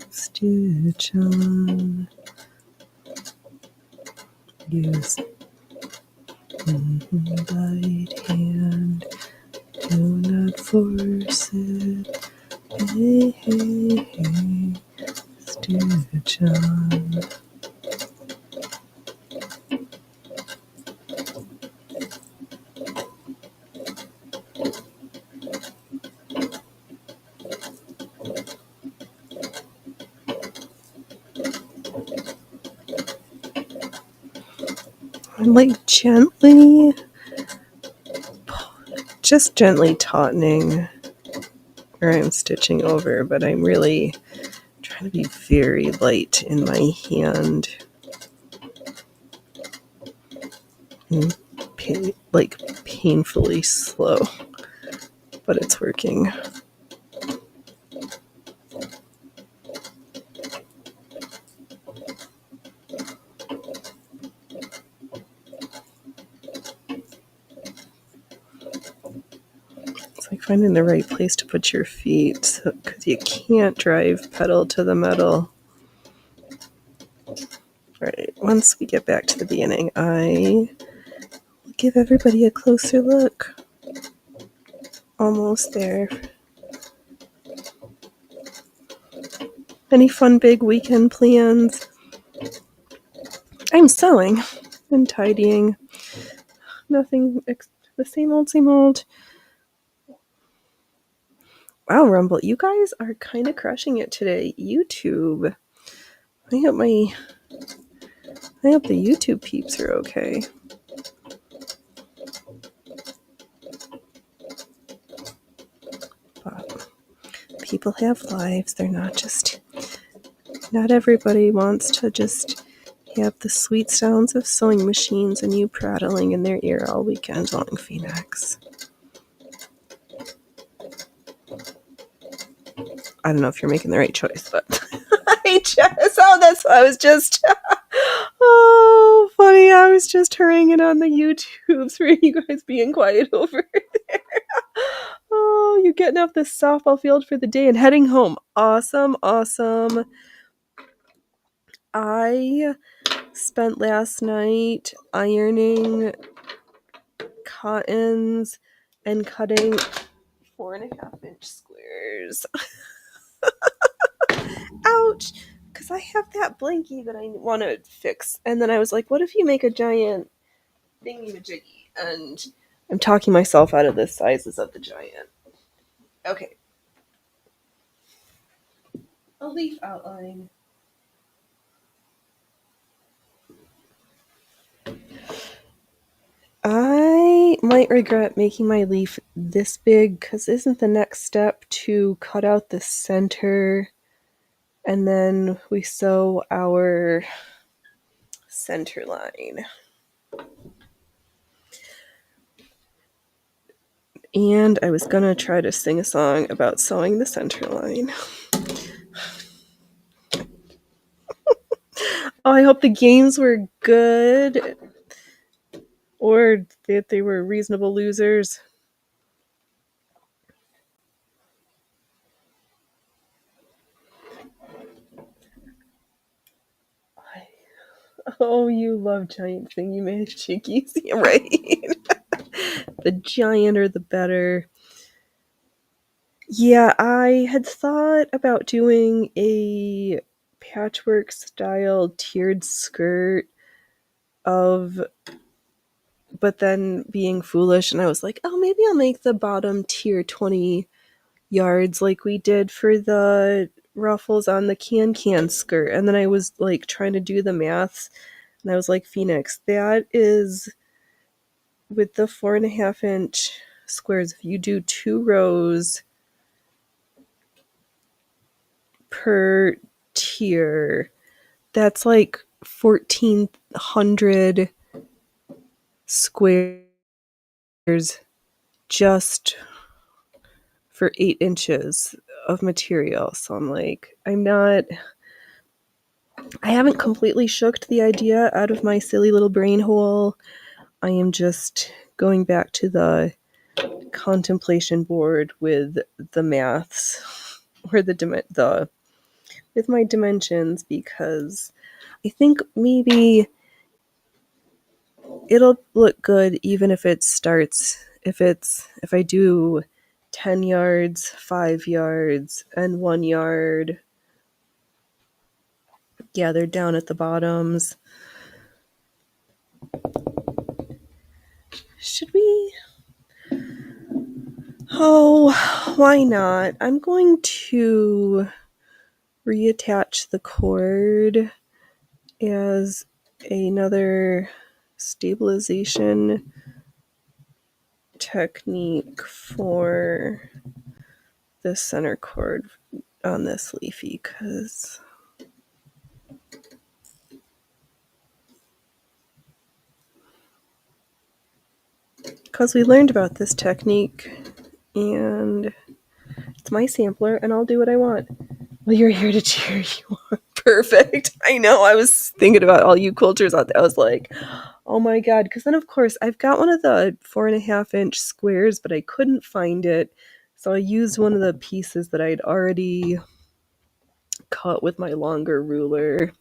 Stitch on. Use light hand. Do not force it. Hey, hey, hey. Stitch on. I'm like gently, just gently tautening where I'm stitching over, but I'm really trying to be very light in my hand. like painfully slow, but it's working. It's like finding the right place to put your feet, because you can't drive pedal to the metal. Right, once we get back to the beginning, I will give everybody a closer look. Almost there. Any fun big weekend plans? I'm sewing and tidying. Nothing, the same old, same old. Wow, Rumble, you guys are kind of crushing it today. YouTube. I hope the YouTube peeps are okay. But people have lives. They're not everybody wants to just have the sweet sounds of sewing machines and you prattling in their ear all weekend long, Phoenix. I don't know if you're making the right choice, but I was just oh, funny. I was just hurrying on the YouTubes for you guys being quiet over there. Oh, you're getting off the softball field for the day and heading home. Awesome, awesome. I spent last night ironing cottons and cutting 4.5-inch squares. Ouch! Because I have that blankie that I want to fix. And then I was like, what if you make a giant thingy-majiggy? And I'm talking myself out of the sizes of the giant. Okay. A leaf outline. I might regret making my leaf this big, because isn't the next step to cut out the center and then we sew our center line? And I was gonna try to sing a song about sewing the center line. Oh, I hope the games were good, or that they were reasonable losers. Oh, you love giant thingy majiggies, right? The gianter the better. Yeah, I had thought about doing a patchwork style tiered skirt but then being foolish, and I was like, oh, maybe I'll make the bottom tier 20 yards like we did for the ruffles on the can skirt. And then I was like trying to do the maths, and I was like, Phoenix, that is with the 4.5-inch squares. If you do 2 rows per tier, that's like 1,400 squares just for 8 inches of material. So I'm like, I haven't completely shooked the idea out of my silly little brain hole. I am just going back to the contemplation board with the maths, or with my dimensions, because I think maybe it'll look good even if if I do 10 yards, 5 yards, and 1 yard. Yeah, they're down at the bottoms. Should we? Oh, why not? I'm going to reattach the cord as another stabilization technique for the center cord on this leafy, because because we learned about this technique, and it's my sampler, and I'll do what I want. Well, you're here to cheer you on. Perfect. I know. I was thinking about all you quilters out there. I was like, oh my God. Because then, of course, I've got one of the 4.5-inch squares, but I couldn't find it. So I used one of the pieces that I'd already cut with my longer ruler.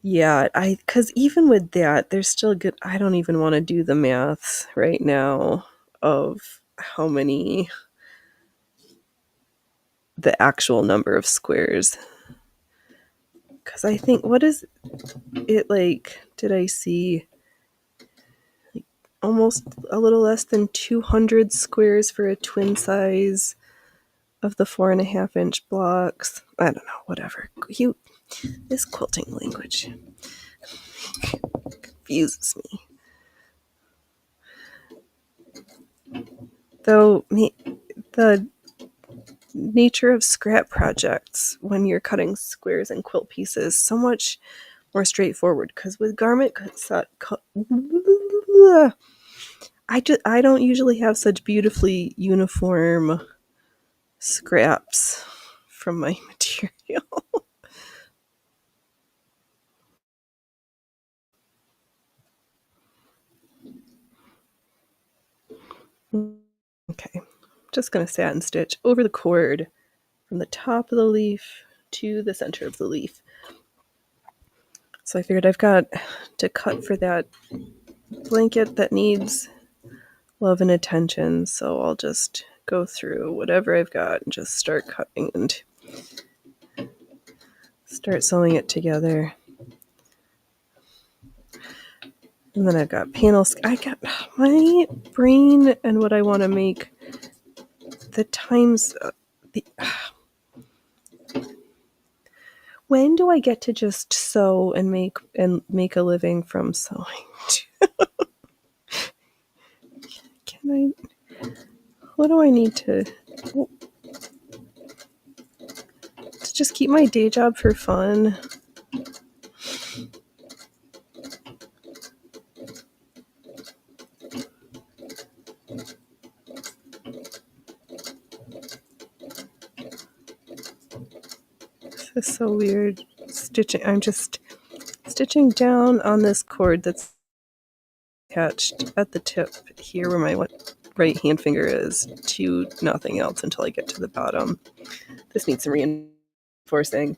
Yeah, because even with that, there's still good. I don't even want to do the maths right now of how many, the actual number of squares. Because I think, what is it like? Did I see like almost a little less than 200 squares for a twin size of the 4.5-inch blocks? I don't know, whatever. This quilting language confuses me. Though the nature of scrap projects when you're cutting squares and quilt pieces so much more straightforward, because with garment I don't usually have such beautifully uniform scraps from my material. Okay, just gonna satin stitch over the cord from the top of the leaf to the center of the leaf. So I figured I've got to cut for that blanket that needs love and attention, so I'll just go through whatever I've got and just start cutting and start sewing it together. And then I've got panels. I got my brain and what I want to make the times. When do I get to just sew and make a living from sewing? Can I? What do I need to just keep my day job for fun? This is so weird. Stitching. I'm just stitching down on this cord that's attached at the tip here where my right hand finger is to nothing else until I get to the bottom. This needs some reinforcing.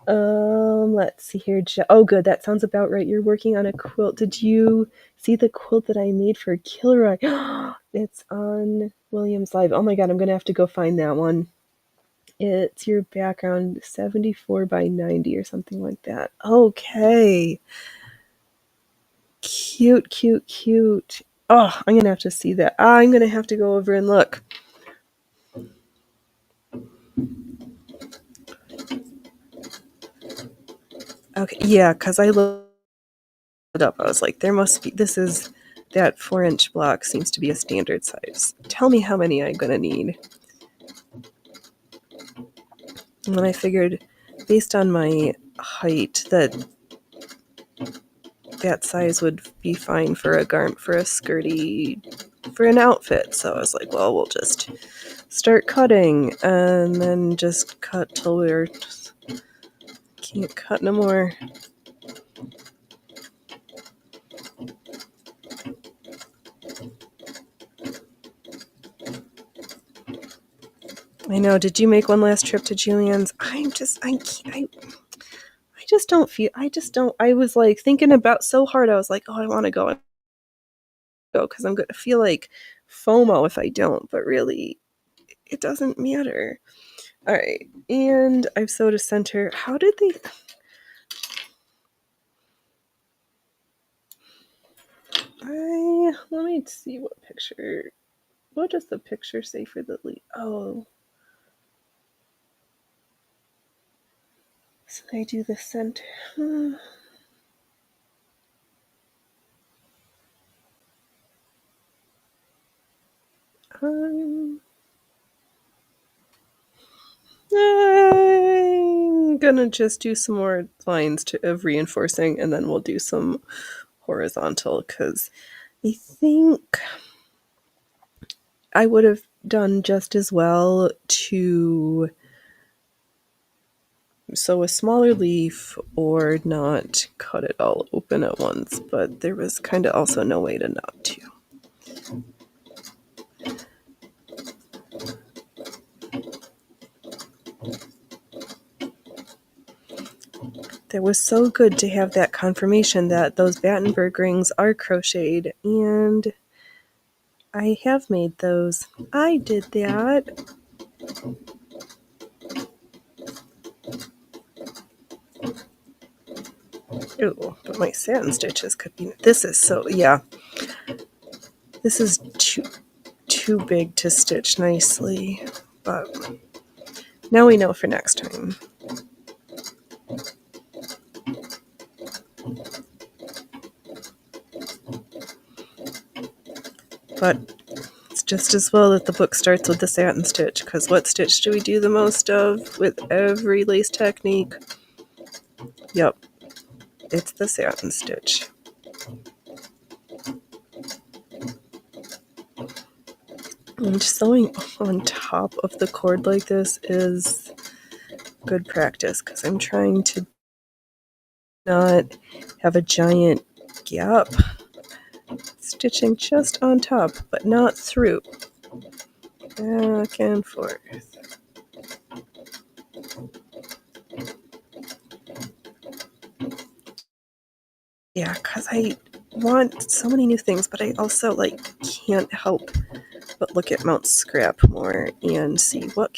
Let's see here. Oh, good. That sounds about right. You're working on a quilt. Did you see the quilt that I made for Kilroy? It's on Williams Live. Oh my God, I'm gonna have to go find that one. It's your background 74 by 90 or something like that. Okay. Cute, cute, cute. Oh, I'm gonna have to see that. I'm gonna have to go over and look. Okay, yeah, because I looked it up. I was like, there must be, that 4-inch block seems to be a standard size. Tell me how many I'm gonna need. And then I figured, based on my height, that size would be fine for a garment, for a skirty, for an outfit. So I was like, well, we'll just start cutting and then just cut till we're can't cut no more. I know. Did you make one last trip to Julian's? I just don't feel. I just don't. I was like thinking about so hard. I was like, oh, I want to go because I'm going to feel like FOMO if I don't. But really, it doesn't matter. All right, and I've sewed a center. How did they? Let me see what picture. What does the picture say for the leaf? Oh. So I do the center. I'm gonna just do some more lines of reinforcing, and then we'll do some horizontal because I think I would have done just as well to sew a smaller leaf or not cut it all open at once, but there was kind of also no way to not to. That was so good to have that confirmation that those Battenberg rings are crocheted, and I have made those. I did that. Ooh, but my satin stitches could be. This is so, yeah. This is too big to stitch nicely, but now we know for next time. But it's just as well that the book starts with the satin stitch, because what stitch do we do the most of with every lace technique? Yep, it's the satin stitch. And sewing on top of the cord like this is good practice, because I'm trying to not have a giant gap. Stitching just on top, but not through. Back and forth. Yeah, because I want so many new things, but I also can't help but look at Mount Scrap more and see what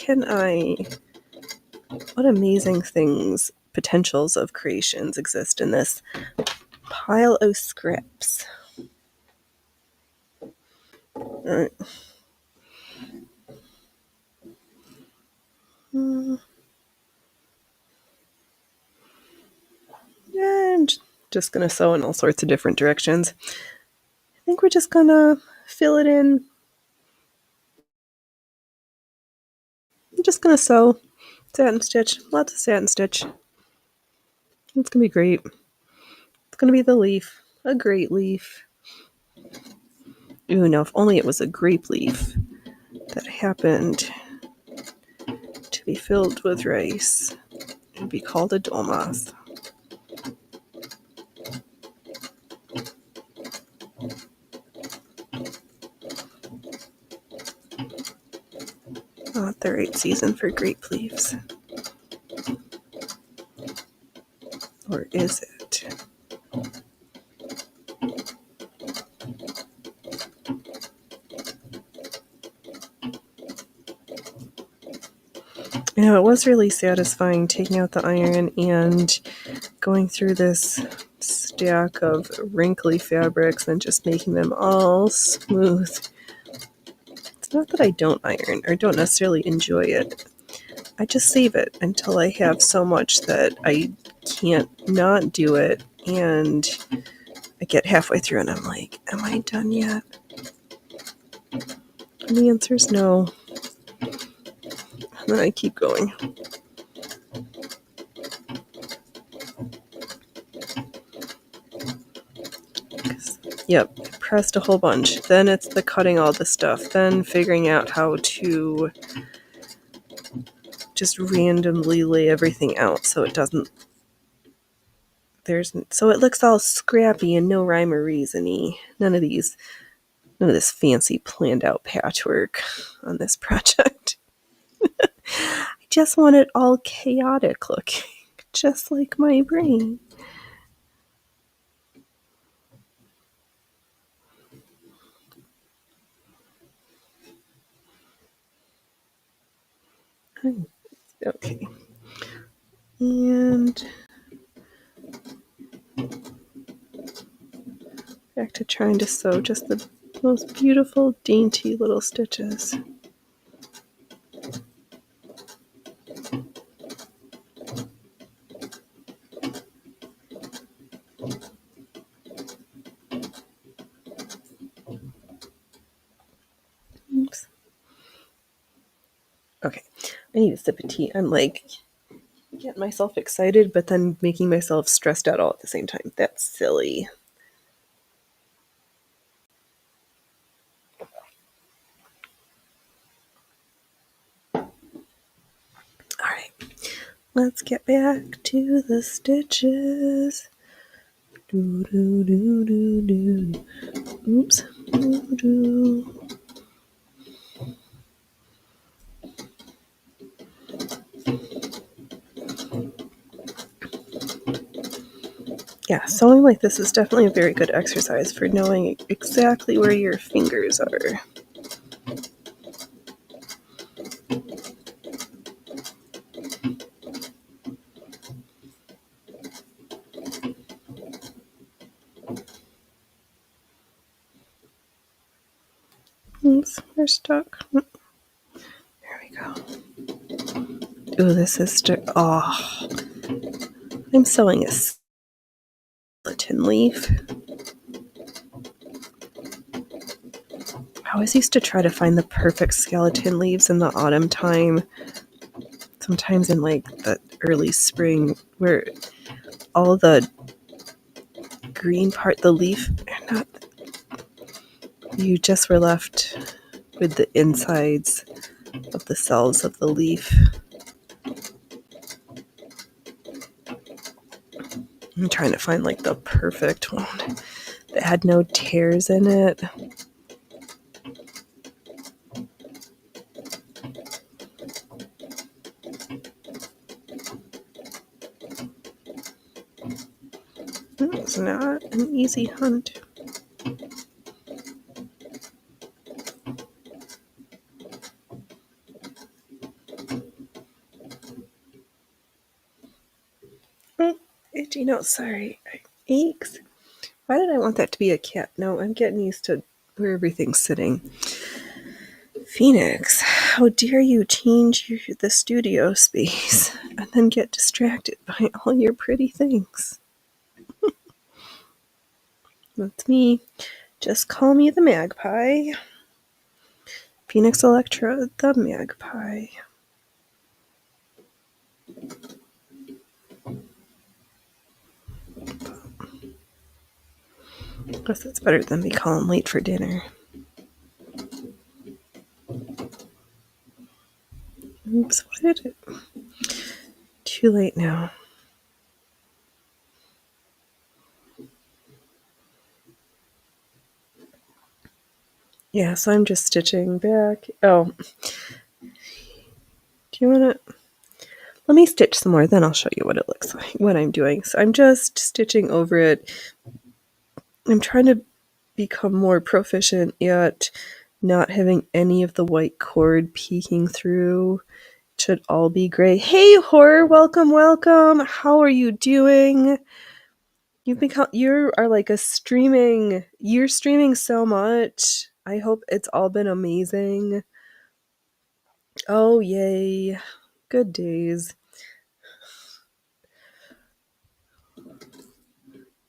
amazing things, potentials of creations exist in this pile of scraps. Alright. And just gonna sew in all sorts of different directions. I think we're just gonna fill it in. I'm just gonna sew satin stitch, lots of satin stitch. It's gonna be great. It's gonna be the leaf, a great leaf. Ooh, no, if only it was a grape leaf that happened to be filled with rice. It would be called a dolmas. Not the right season for grape leaves. Or is it? You know, it was really satisfying taking out the iron and going through this stack of wrinkly fabrics and just making them all smooth. It's not that I don't iron or don't necessarily enjoy it. I just save it until I have so much that I can't not do it, and I get halfway through and I'm like, am I done yet? And the answer is no. And then I keep going. Yep, I pressed a whole bunch. Then it's the cutting all the stuff. Then figuring out how to just randomly lay everything out so it doesn't. So it looks all scrappy and no rhyme or reason-y. None of this fancy planned out patchwork on this project. I just want it all chaotic looking, just like my brain. Okay. And back to trying to sew just the most beautiful, dainty little stitches. Oops. Okay, I need a sip of tea. I'm getting myself excited, but then making myself stressed out all at the same time. That's silly. Let's get back to the stitches. Do do do do do. Oops. Do do. Yeah, sewing like this is definitely a very good exercise for knowing exactly where your fingers are. Oops, we're stuck. There we go. Ooh, this is oh, I'm sewing a skeleton leaf. I always used to try to find the perfect skeleton leaves in the autumn time. Sometimes in like the early spring, where all the green part, the leaf, not, you just were left with the insides of the cells of the leaf. I'm trying to find like the perfect one that had no tears in it. It's not an easy hunt. Oh, itchy nose, sorry. Aches. Why did I want that to be a cat? No, I'm getting used to where everything's sitting. Phoenix, how dare you change the studio space and then get distracted by all your pretty things? That's me. Just call me the magpie. Phoenix Electra, the magpie. Guess that's better than me calling late for dinner. Oops, why did it? Too late now. Yeah, so I'm just stitching back. Oh, do you want to? Let me stitch some more, then I'll show you what it looks like, what I'm doing. So I'm just stitching over it. I'm trying to become more proficient at not having any of the white cord peeking through. It should all be gray. Hey, Horror, welcome, welcome. How are you doing? You are like you're streaming so much. I hope it's all been amazing. Oh, yay. Good days.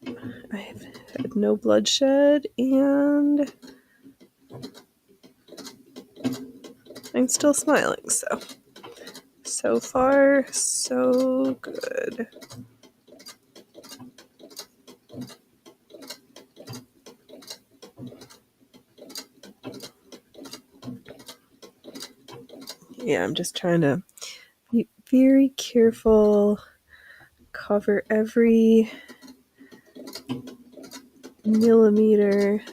I've had no bloodshed and I'm still smiling, so far, so good. Yeah, I'm just trying to be very careful, cover every millimeter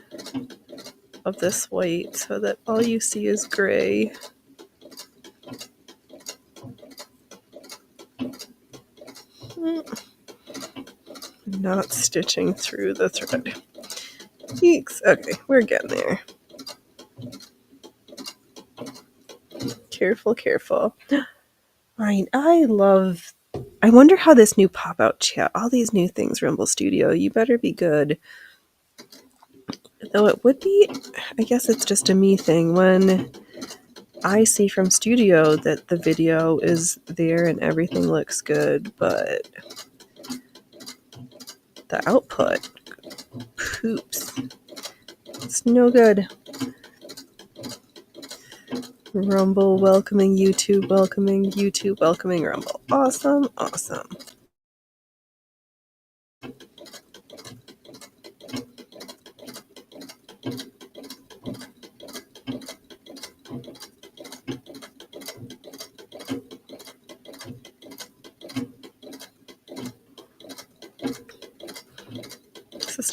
of this white so that all you see is gray. Not stitching through the thread. Yeeks. Okay, we're getting there. Careful, careful. Fine. I wonder how this new pop-out chat, all these new things, Rumble Studio, you better be good. Though it would be, I guess it's just a me thing, when I see from Studio that the video is there and everything looks good, but the output, poops. It's no good. Rumble welcoming YouTube, welcoming Rumble. Awesome, awesome.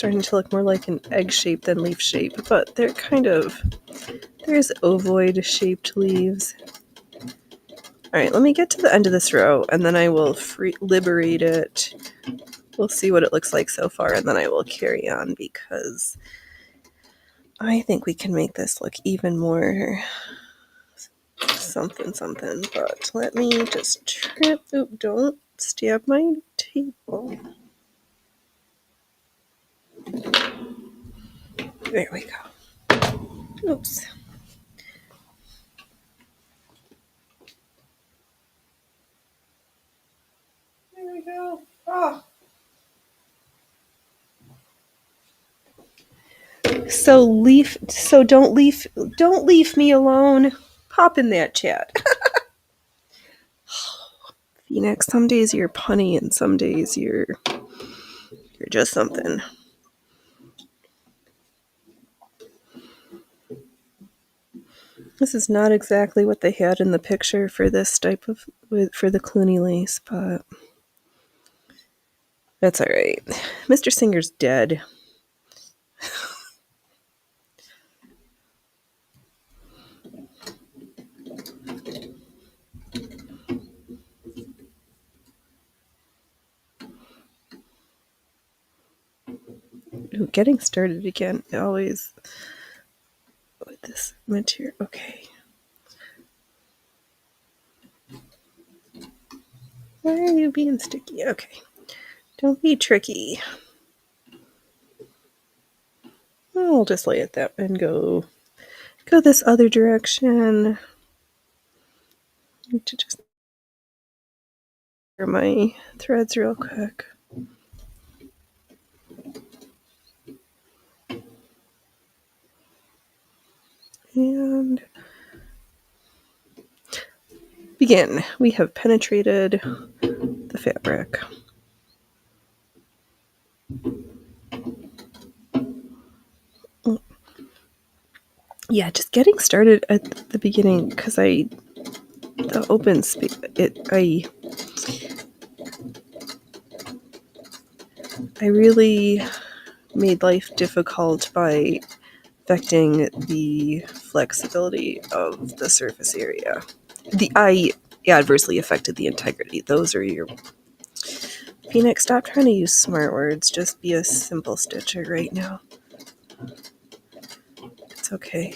starting to look more like an egg shape than leaf shape, but they're there's ovoid shaped leaves. All right, let me get to the end of this row and then I will liberate it. We'll see what it looks like so far and then I will carry on because I think we can make this look even more something, but let me just trim. Oop, don't stab my table. There we go. Oops. There we go. Oh. So don't leave me alone. Pop in that chat. Phoenix, some days you're punny and some days you're just something. This is not exactly what they had in the picture for this type of for the Cluny lace, but that's all right. Mr. Singer's dead. Ooh, getting started again. Always with this material. Okay. Why are you being sticky? Okay. Don't be tricky. I'll just lay it that and go this other direction. I need to just clear my threads real quick. And begin. We have penetrated the fabric. Yeah, just getting started at the beginning because the open space. I really made life difficult by affecting the flexibility of the surface area. I adversely affected the integrity. Those are your... Phoenix, stop trying to use smart words. Just be a simple stitcher right now. It's okay.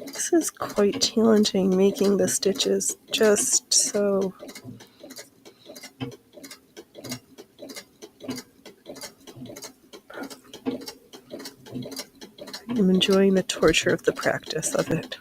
This is quite challenging, making the stitches just so... I'm enjoying the torture of the practice of it.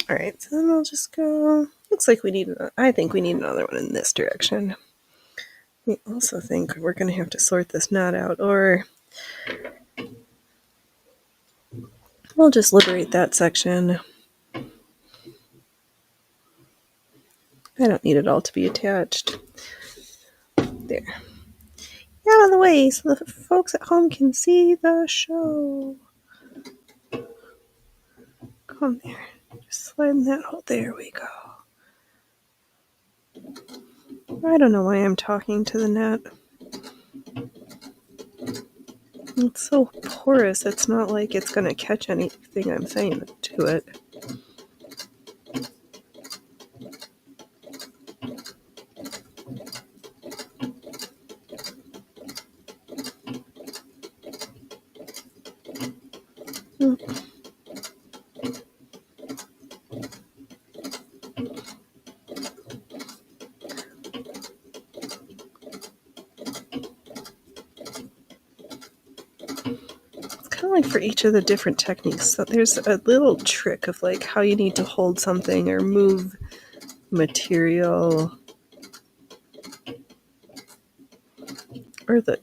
All right, so then I'll just go... Looks like I think we need another one in this direction. I also think we're going to have to sort this knot out, or we'll just liberate that section. I don't need it all to be attached. There. Out of the way so the folks at home can see the show. Come there. Just slide that hole. There we go. I don't know why I'm talking to the net. It's so porous, it's not like it's going to catch anything I'm saying to it. It's kind of like for each of the different techniques, so there's a little trick of like how you need to hold something or move material, or the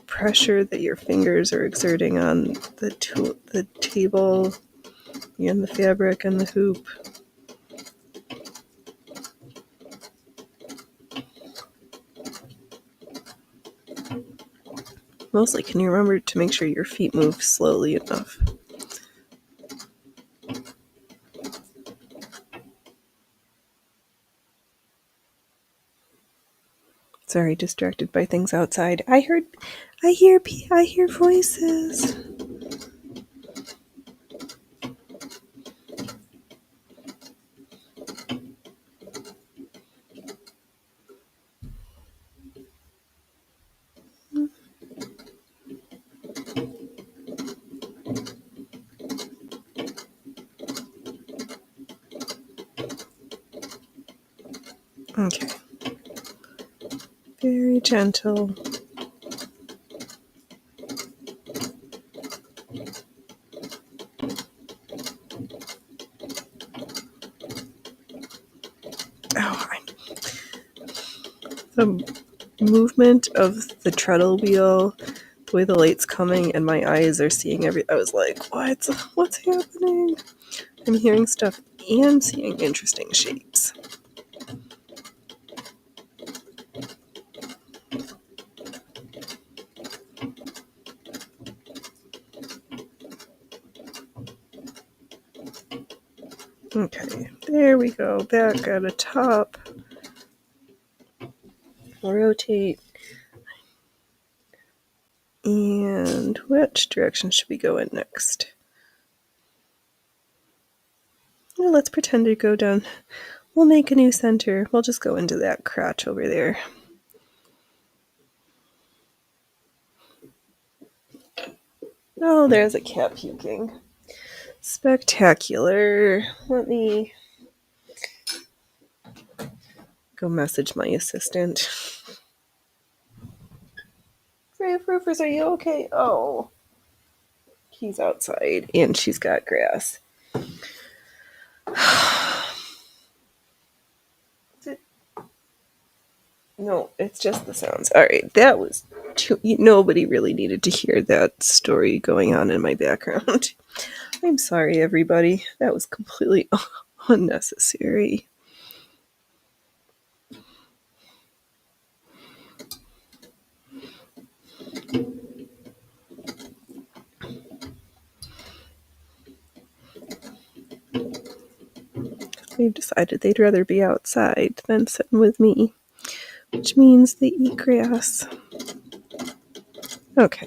pressure that your fingers are exerting on the table and the fabric and the hoop. Mostly, can you remember to make sure your feet move slowly enough? Sorry, distracted by things outside. I hear voices. Okay. Very gentle. Oh, the movement of the treadle wheel, the way the light's coming, and my eyes are seeing I was like, what's happening? I'm hearing stuff and seeing interesting shapes. Okay, there we go. Back at a top. Rotate. And which direction should we go in next? Well, let's pretend to go down. We'll make a new center. We'll just go into that crotch over there. Oh, there's a cat puking. Spectacular. Let me go message my assistant. Rufus, are you okay? Oh, he's outside and she's got grass. No, it's just the sounds. All right, that was nobody really needed to hear that story going on in my background. I'm sorry, everybody. That was completely unnecessary. They've decided they'd rather be outside than sitting with me, which means they eat grass. Okay.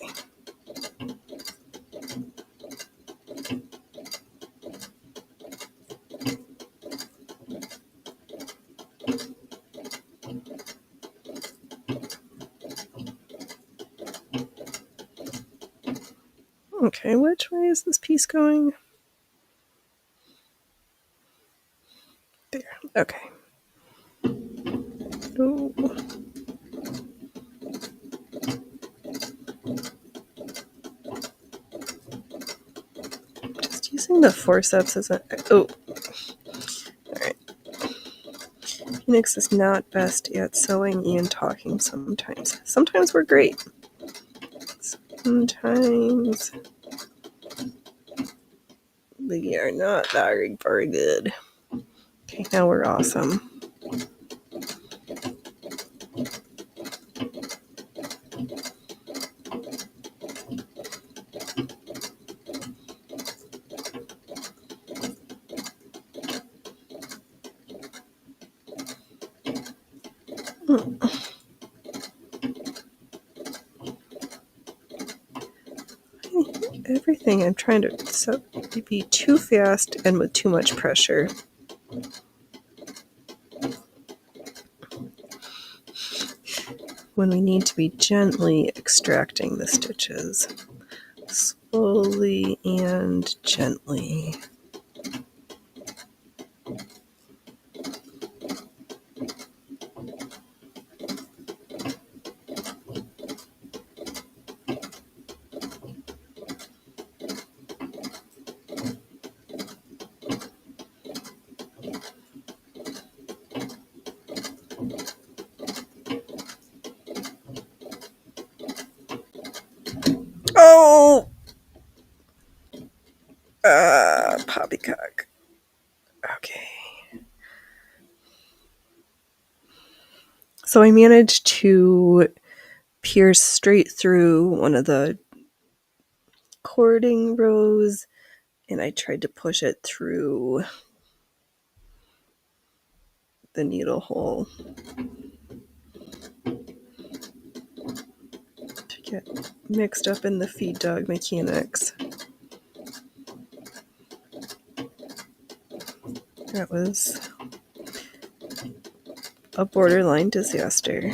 Okay, which way is this piece going? There. Okay. Ooh. Just using the forceps as a... Oh. Alright. Phoenix is not best at sewing and talking sometimes. Sometimes we're great. Sometimes we are not very, very good. Okay, now we're awesome. Everything I'm trying to be too fast and with too much pressure. When we need to be gently extracting the stitches. Slowly and gently. cock. Okay. So I managed to pierce straight through one of the cording rows, and I tried to push it through the needle hole to get mixed up in the feed dog mechanics. That was a borderline disaster.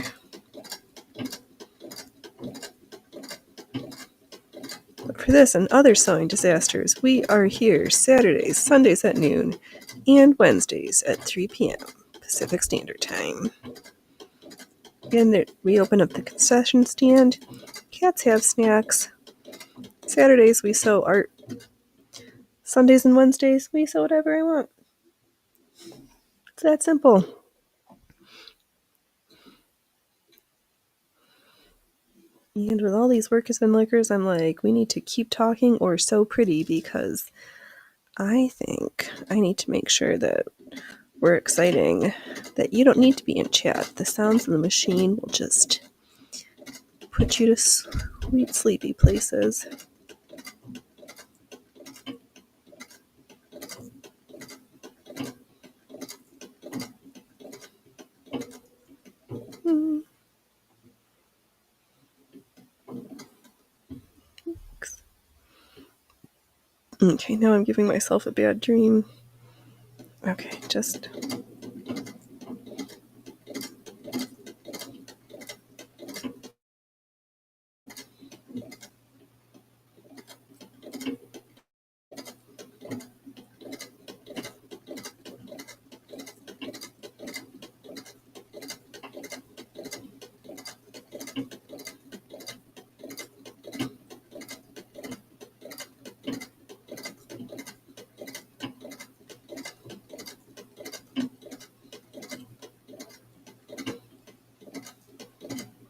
But for this and other sewing disasters, we are here Saturdays, Sundays at noon, and Wednesdays at 3 p.m. Pacific Standard Time. And we open up the concession stand. Cats have snacks. Saturdays we sew art. Sundays and Wednesdays we sew whatever I want. It's that simple. And with all these workers and liquors, I'm like, we need to keep talking or sew pretty, because I think I need to make sure that we're exciting, that you don't need to be in chat. The sounds of the machine will just put you to sweet, sleepy places. Okay, now I'm giving myself a bad dream. Okay, just...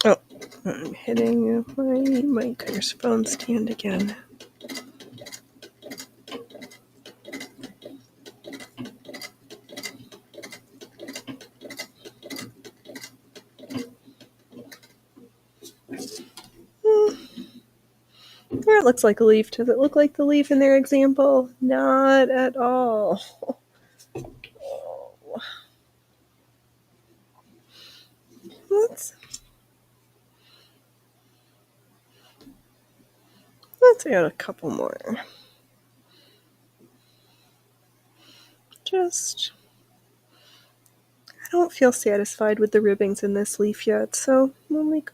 Oh, I'm hitting my microphone stand again. It looks like a leaf. Does it look like the leaf in their example? Not at all. Let's add a couple more. Just... I don't feel satisfied with the ribbings in this leaf yet, so we'll make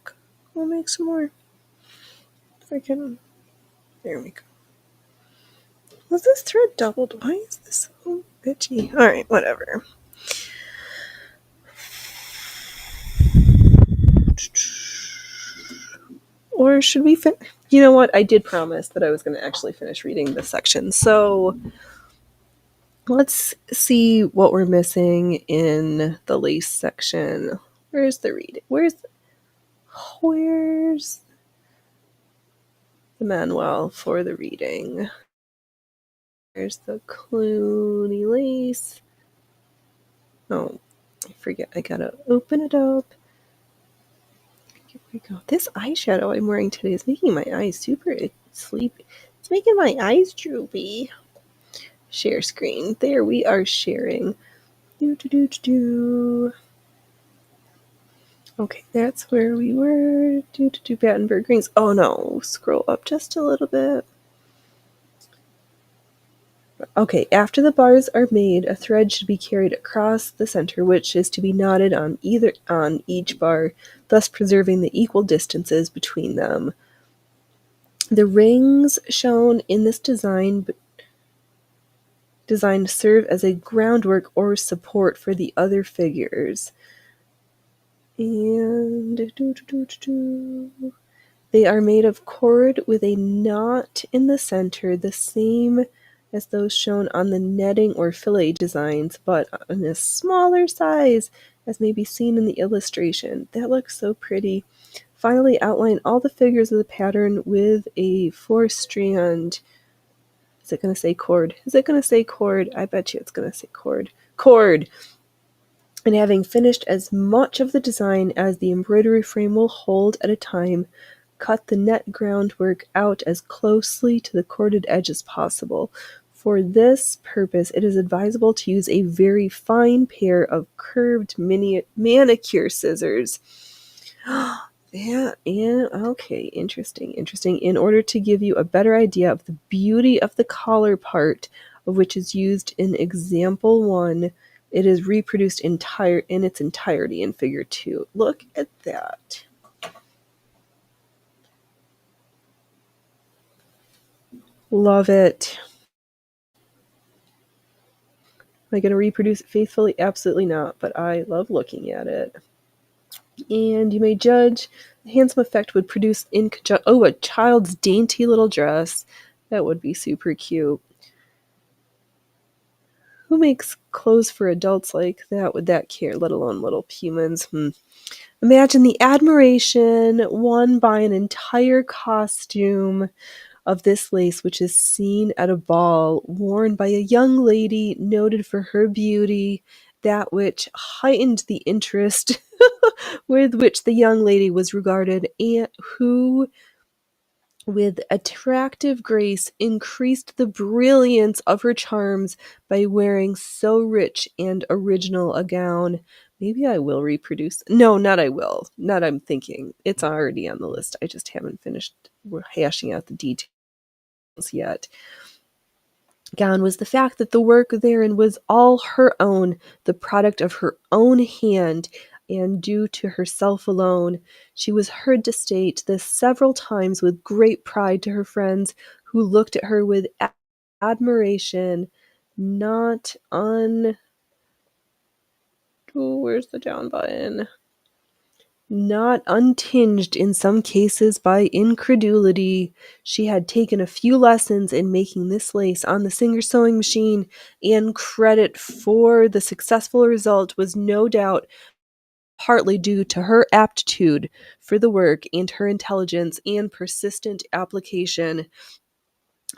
some more. If I can... There we go. Was this thread doubled? Why is this so bitchy? Alright, whatever. Or should we You know what? I did promise that I was going to actually finish reading this section. So let's see what we're missing in the lace section. Where's the reading? Where's the manual for the reading? There's the Cluny lace. Oh, I forget. I gotta open it up. Here we go. This eyeshadow I'm wearing today is making my eyes super sleepy. It's making my eyes droopy. Share screen. There, we are sharing. Okay, that's where we were. Battenberg rings. Oh no, scroll up just a little bit. Okay, after the bars are made, a thread should be carried across the center, which is to be knotted on each bar, thus preserving the equal distances between them. The rings shown in this design serve as a groundwork or support for the other figures. And they are made of cord with a knot in the center, the same as those shown on the netting or fillet designs, but in a smaller size, as may be seen in the illustration. That looks so pretty. Finally, outline all the figures of the pattern with a 4-strand Is it going to say cord? Is it going to say cord? I bet you it's going to say cord. Cord! And having finished as much of the design as the embroidery frame will hold at a time, cut the net groundwork out as closely to the corded edge as possible. For this purpose, it is advisable to use a very fine pair of curved manicure scissors. Yeah, okay, interesting. In order to give you a better idea of the beauty of the collar part, of which is used in example 1, it is reproduced in its entirety in figure 2. Look at that. Love it. Am I going to reproduce it faithfully? Absolutely not, but I love looking at it. And you may judge the handsome effect would produce in conjunction. Oh, a child's dainty little dress. That would be super cute. Who makes clothes for adults like that? Would that care, let alone little humans? Imagine the admiration won by an entire costume of this lace, which is seen at a ball, worn by a young lady noted for her beauty, that which heightened the interest with which the young lady was regarded, and who, with attractive grace, increased the brilliance of her charms by wearing so rich and original a gown. Maybe I will reproduce. No, not I will. Not I'm thinking. It's already on the list. I just haven't finished hashing out the details yet. Gown was the fact that the work therein was all her own, the product of her own hand, and due to herself alone. She was heard to state this several times with great pride to her friends, who looked at her with admiration, not un... Oh, where's the down button? Not untinged in some cases by incredulity. She had taken a few lessons in making this lace on the Singer sewing machine, and credit for the successful result was no doubt partly due to her aptitude for the work and her intelligence and persistent application.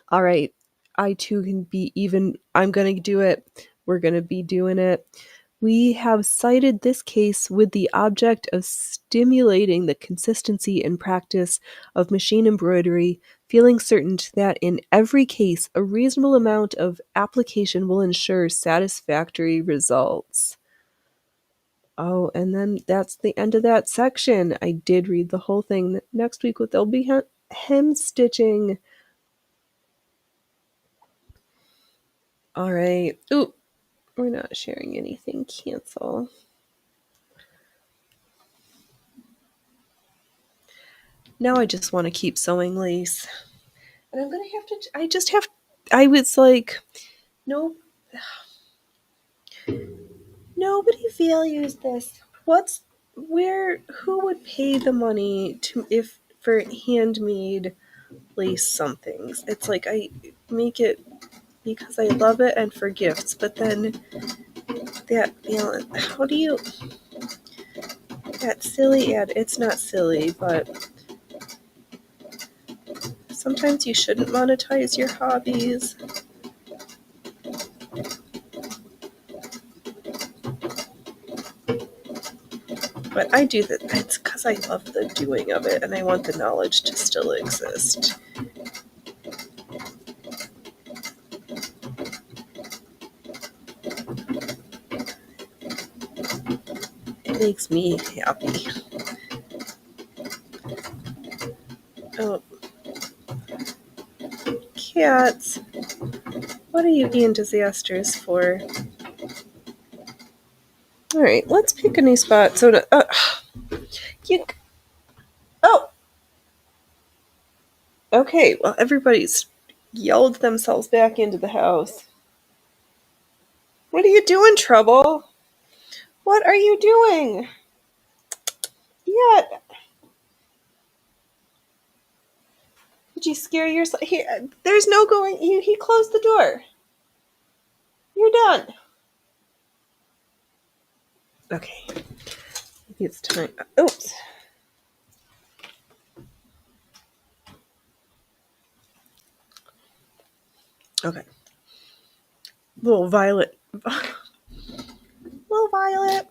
All right, I too can be even. I'm going to do it. We're going to be doing it. We have cited this case with the object of stimulating the consistency and practice of machine embroidery, feeling certain that in every case a reasonable amount of application will ensure satisfactory results. Oh, and then that's the end of that section. I did read the whole thing. Next week there'll be hem stitching. All right. Ooh, we're not sharing anything. Cancel. Now I just want to keep sewing lace. And I'm going to have to, I was like, no, nobody values this. Who would pay the money for handmade lace somethings? It's like I make it because I love it and for gifts, but then that balance, that silly ad, it's not silly, but sometimes you shouldn't monetize your hobbies. But I do that. It's because I love the doing of it and I want the knowledge to still exist. It makes me happy. Oh, cats. What are you being disastrous for? Alright, let's pick a new spot. You, oh! Okay, well, everybody's yelled themselves back into the house. What are you doing, Trouble? What are you doing? Yeah. Did you scare yourself? There's no going. He closed the door. You're done. Okay. Maybe it's time. Oops. Okay. Little violet. Little violet.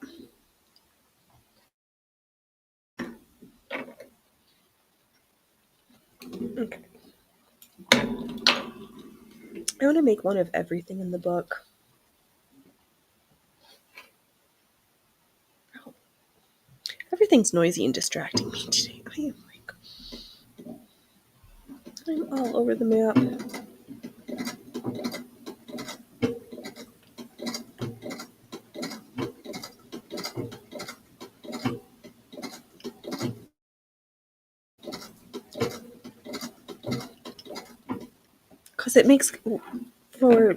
Okay. I want to make one of everything in the book. Oh, everything's noisy and distracting me today. I'm all over the map. Because it makes for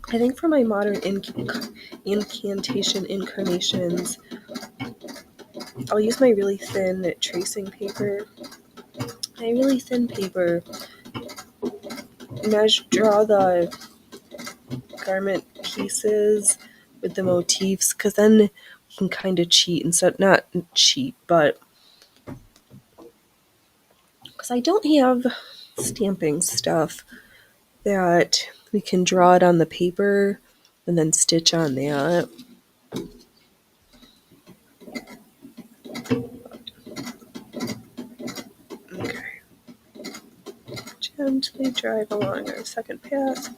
I think for my modern incantation incarnations, I'll use my really thin tracing paper. My really thin paper. Draw the garment pieces with the motifs, because then you can kind of cheat instead. Not cheat, but because I don't have stamping stuff that we can draw it on the paper and then stitch on that. Okay. Gently drive along our second path.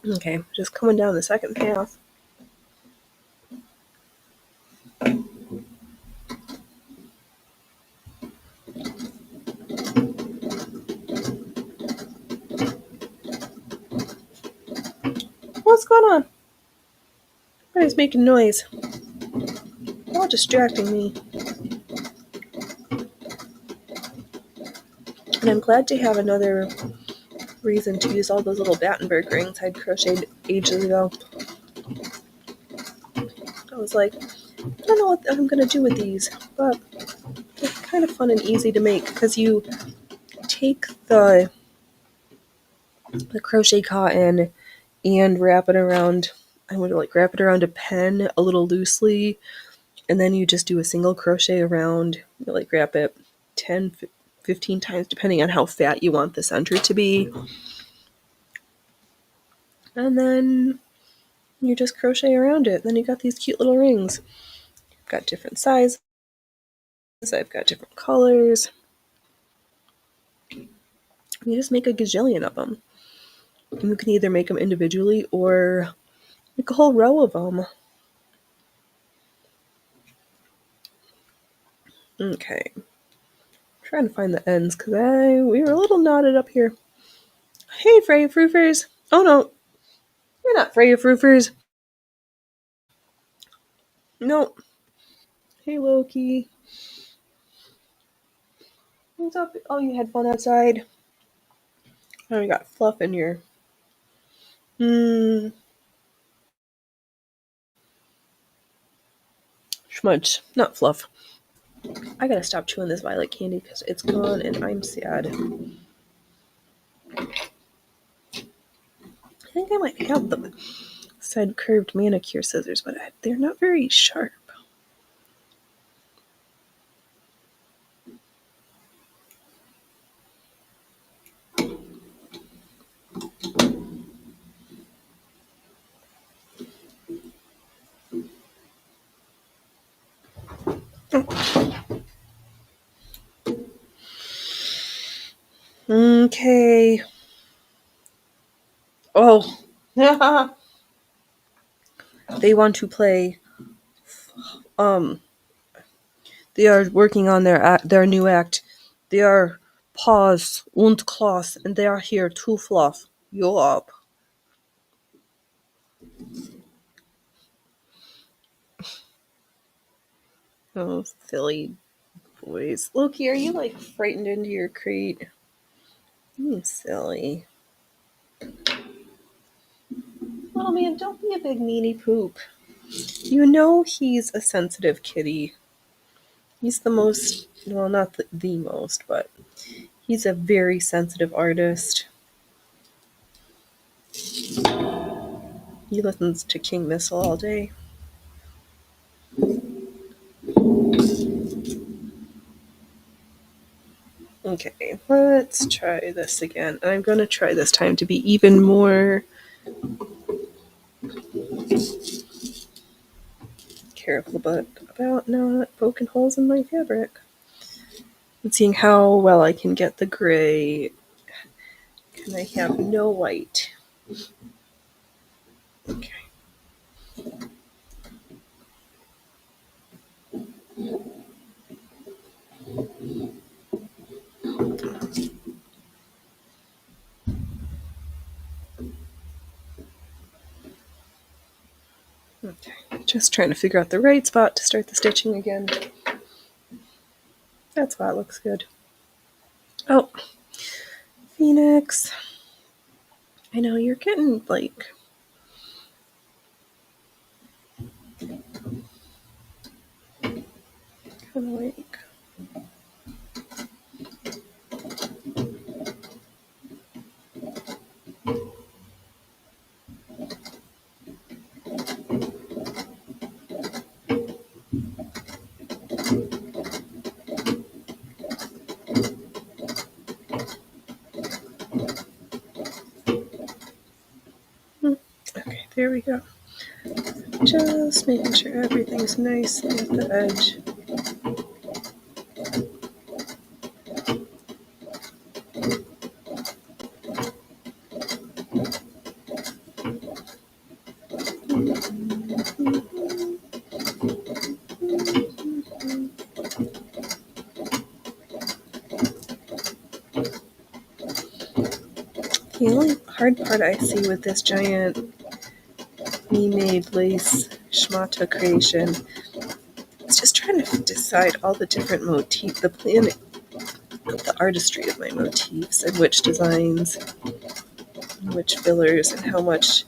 Okay, just coming down the second path. What's going on? Everybody's making noise. They're all distracting me. And I'm glad to have another reason to use all those little Battenberg rings I'd crocheted ages ago. I was like, I don't know what I'm going to do with these, but they're kind of fun and easy to make because you take the crochet cotton and wrap it around. I would wrap it around a pen a little loosely, and then you just do a single crochet around. You wrap it 10, 15 times depending on how fat you want the center to be, and then you just crochet around it. Then you got these cute little rings. I've got different sizes. I've got different colors. You just make a gajillion of them. And you can either make them individually or make a whole row of them. Okay. I'm trying to find the ends because we were a little knotted up here. Hey, Freya Froofers. Oh no, you're not Freya Froofers. No. Hey, Loki. What's up? Oh, you had fun outside. Oh, you got fluff in your. Schmudge. Not fluff. I gotta stop chewing this violet candy because it's gone and I'm sad. I think I might have the said curved manicure scissors, but they're not very sharp. Okay. Oh. They want to play. Um. They are working on their new act. They are Paws und Klaus, and they are here to fluff you up. Oh, silly boys. Loki, are you frightened into your crate? You silly. Little man, don't be a big meanie poop. You know he's a sensitive kitty. He's the most, well, not the most, but he's a very sensitive artist. He listens to King Missile all day. Okay, let's try this again. I'm going to try this time to be even more careful about not poking holes in my fabric. And seeing how well I can get the gray. And I have no white. Okay. Okay. Just trying to figure out the right spot to start the stitching again. That spot looks good. Oh, Phoenix. I know you're getting like kind of like okay, there we go. Just making sure everything's nicely at the edge. The only hard part I see with this giant me-made lace schmata creation is just trying to decide all the different motifs, the planning, the artistry of my motifs, and which designs, and which fillers, and how much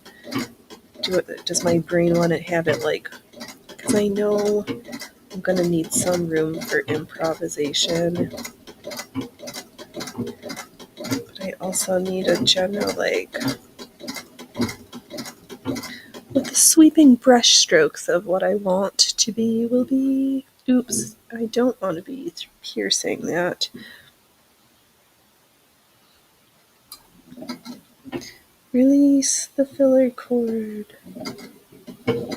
does my brain want to have it like. Because I know I'm going to need some room for improvisation, but I also need a general like with the sweeping brush strokes of what I want to be will be. Oops, I don't want to be piercing that. Release the filler cord. Okay.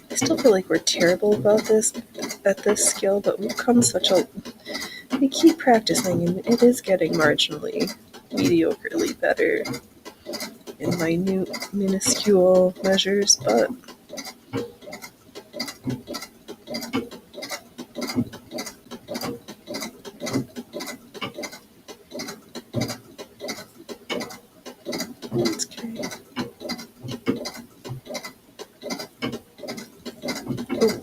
I still feel like we're terrible about this at this skill, but we've come such a. We keep practicing, and it is getting marginally, mediocrely better in minute, minuscule measures, but it's okay. Oh,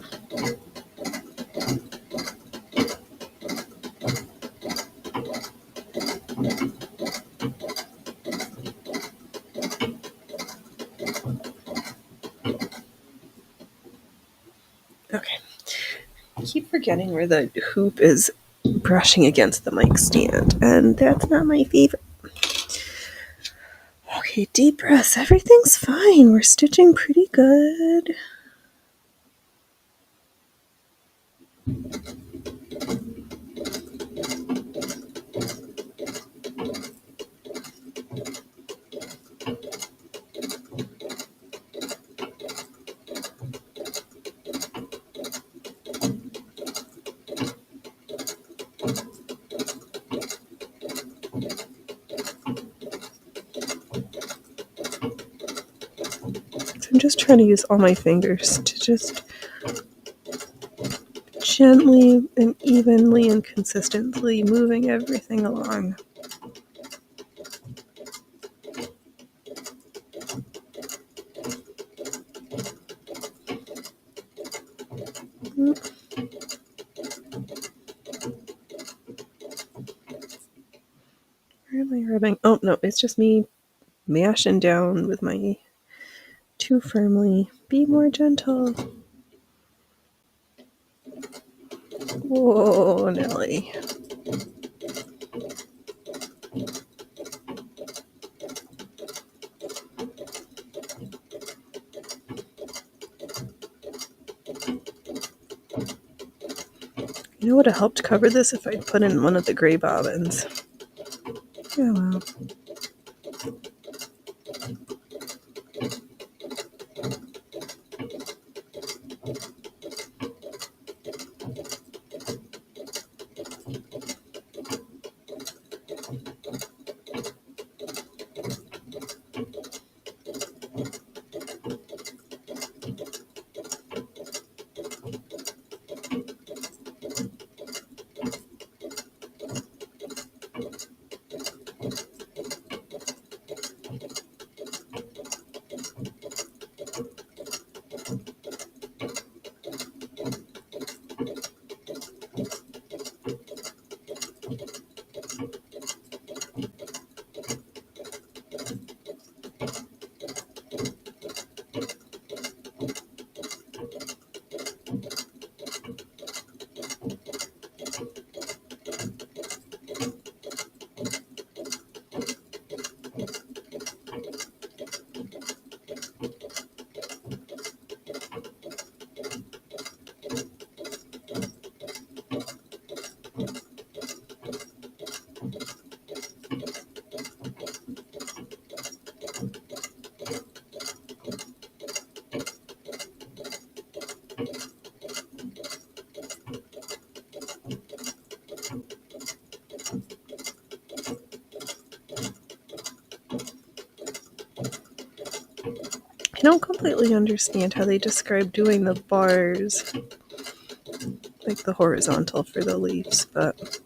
okay. I keep forgetting where the hoop is brushing against the mic stand, and that's not my favorite. Okay, deep breaths. Everything's fine. We're stitching pretty good. So I'm just trying to use all my fingers to just gently and evenly and consistently moving everything along. am I rubbing? Oh, no, it's just me mashing down with my too firmly. Be more gentle. Whoa, Nelly. You know what would have helped cover this if I'd put in one of the gray bobbins. Oh well. I don't completely understand how they describe doing the bars, like the horizontal for the leaves, but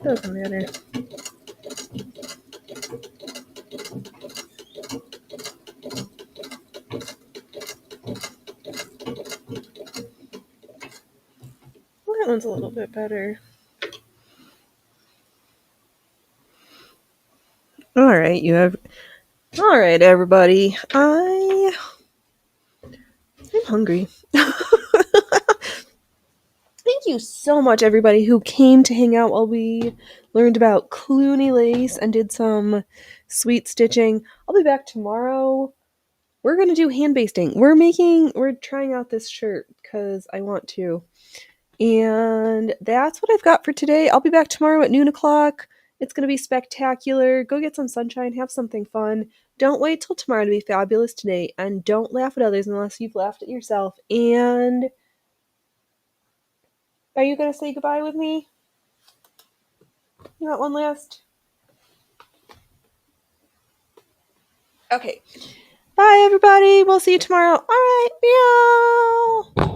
doesn't matter. Well, that one's a little bit better. All right, everybody. I'm hungry. Thank you so much, everybody who came to hang out while we learned about Cluny lace and did some sweet stitching. I'll be back tomorrow. We're gonna do hand basting. We're trying out this shirt because I want to. And that's what I've got for today. I'll be back tomorrow at noon o'clock. It's going to be spectacular. Go get some sunshine, have something fun. Don't wait till tomorrow to be fabulous today. And don't laugh at others unless you've laughed at yourself. And are you going to say goodbye with me? You want one last? Okay. Bye, everybody. We'll see you tomorrow. All right. Meow.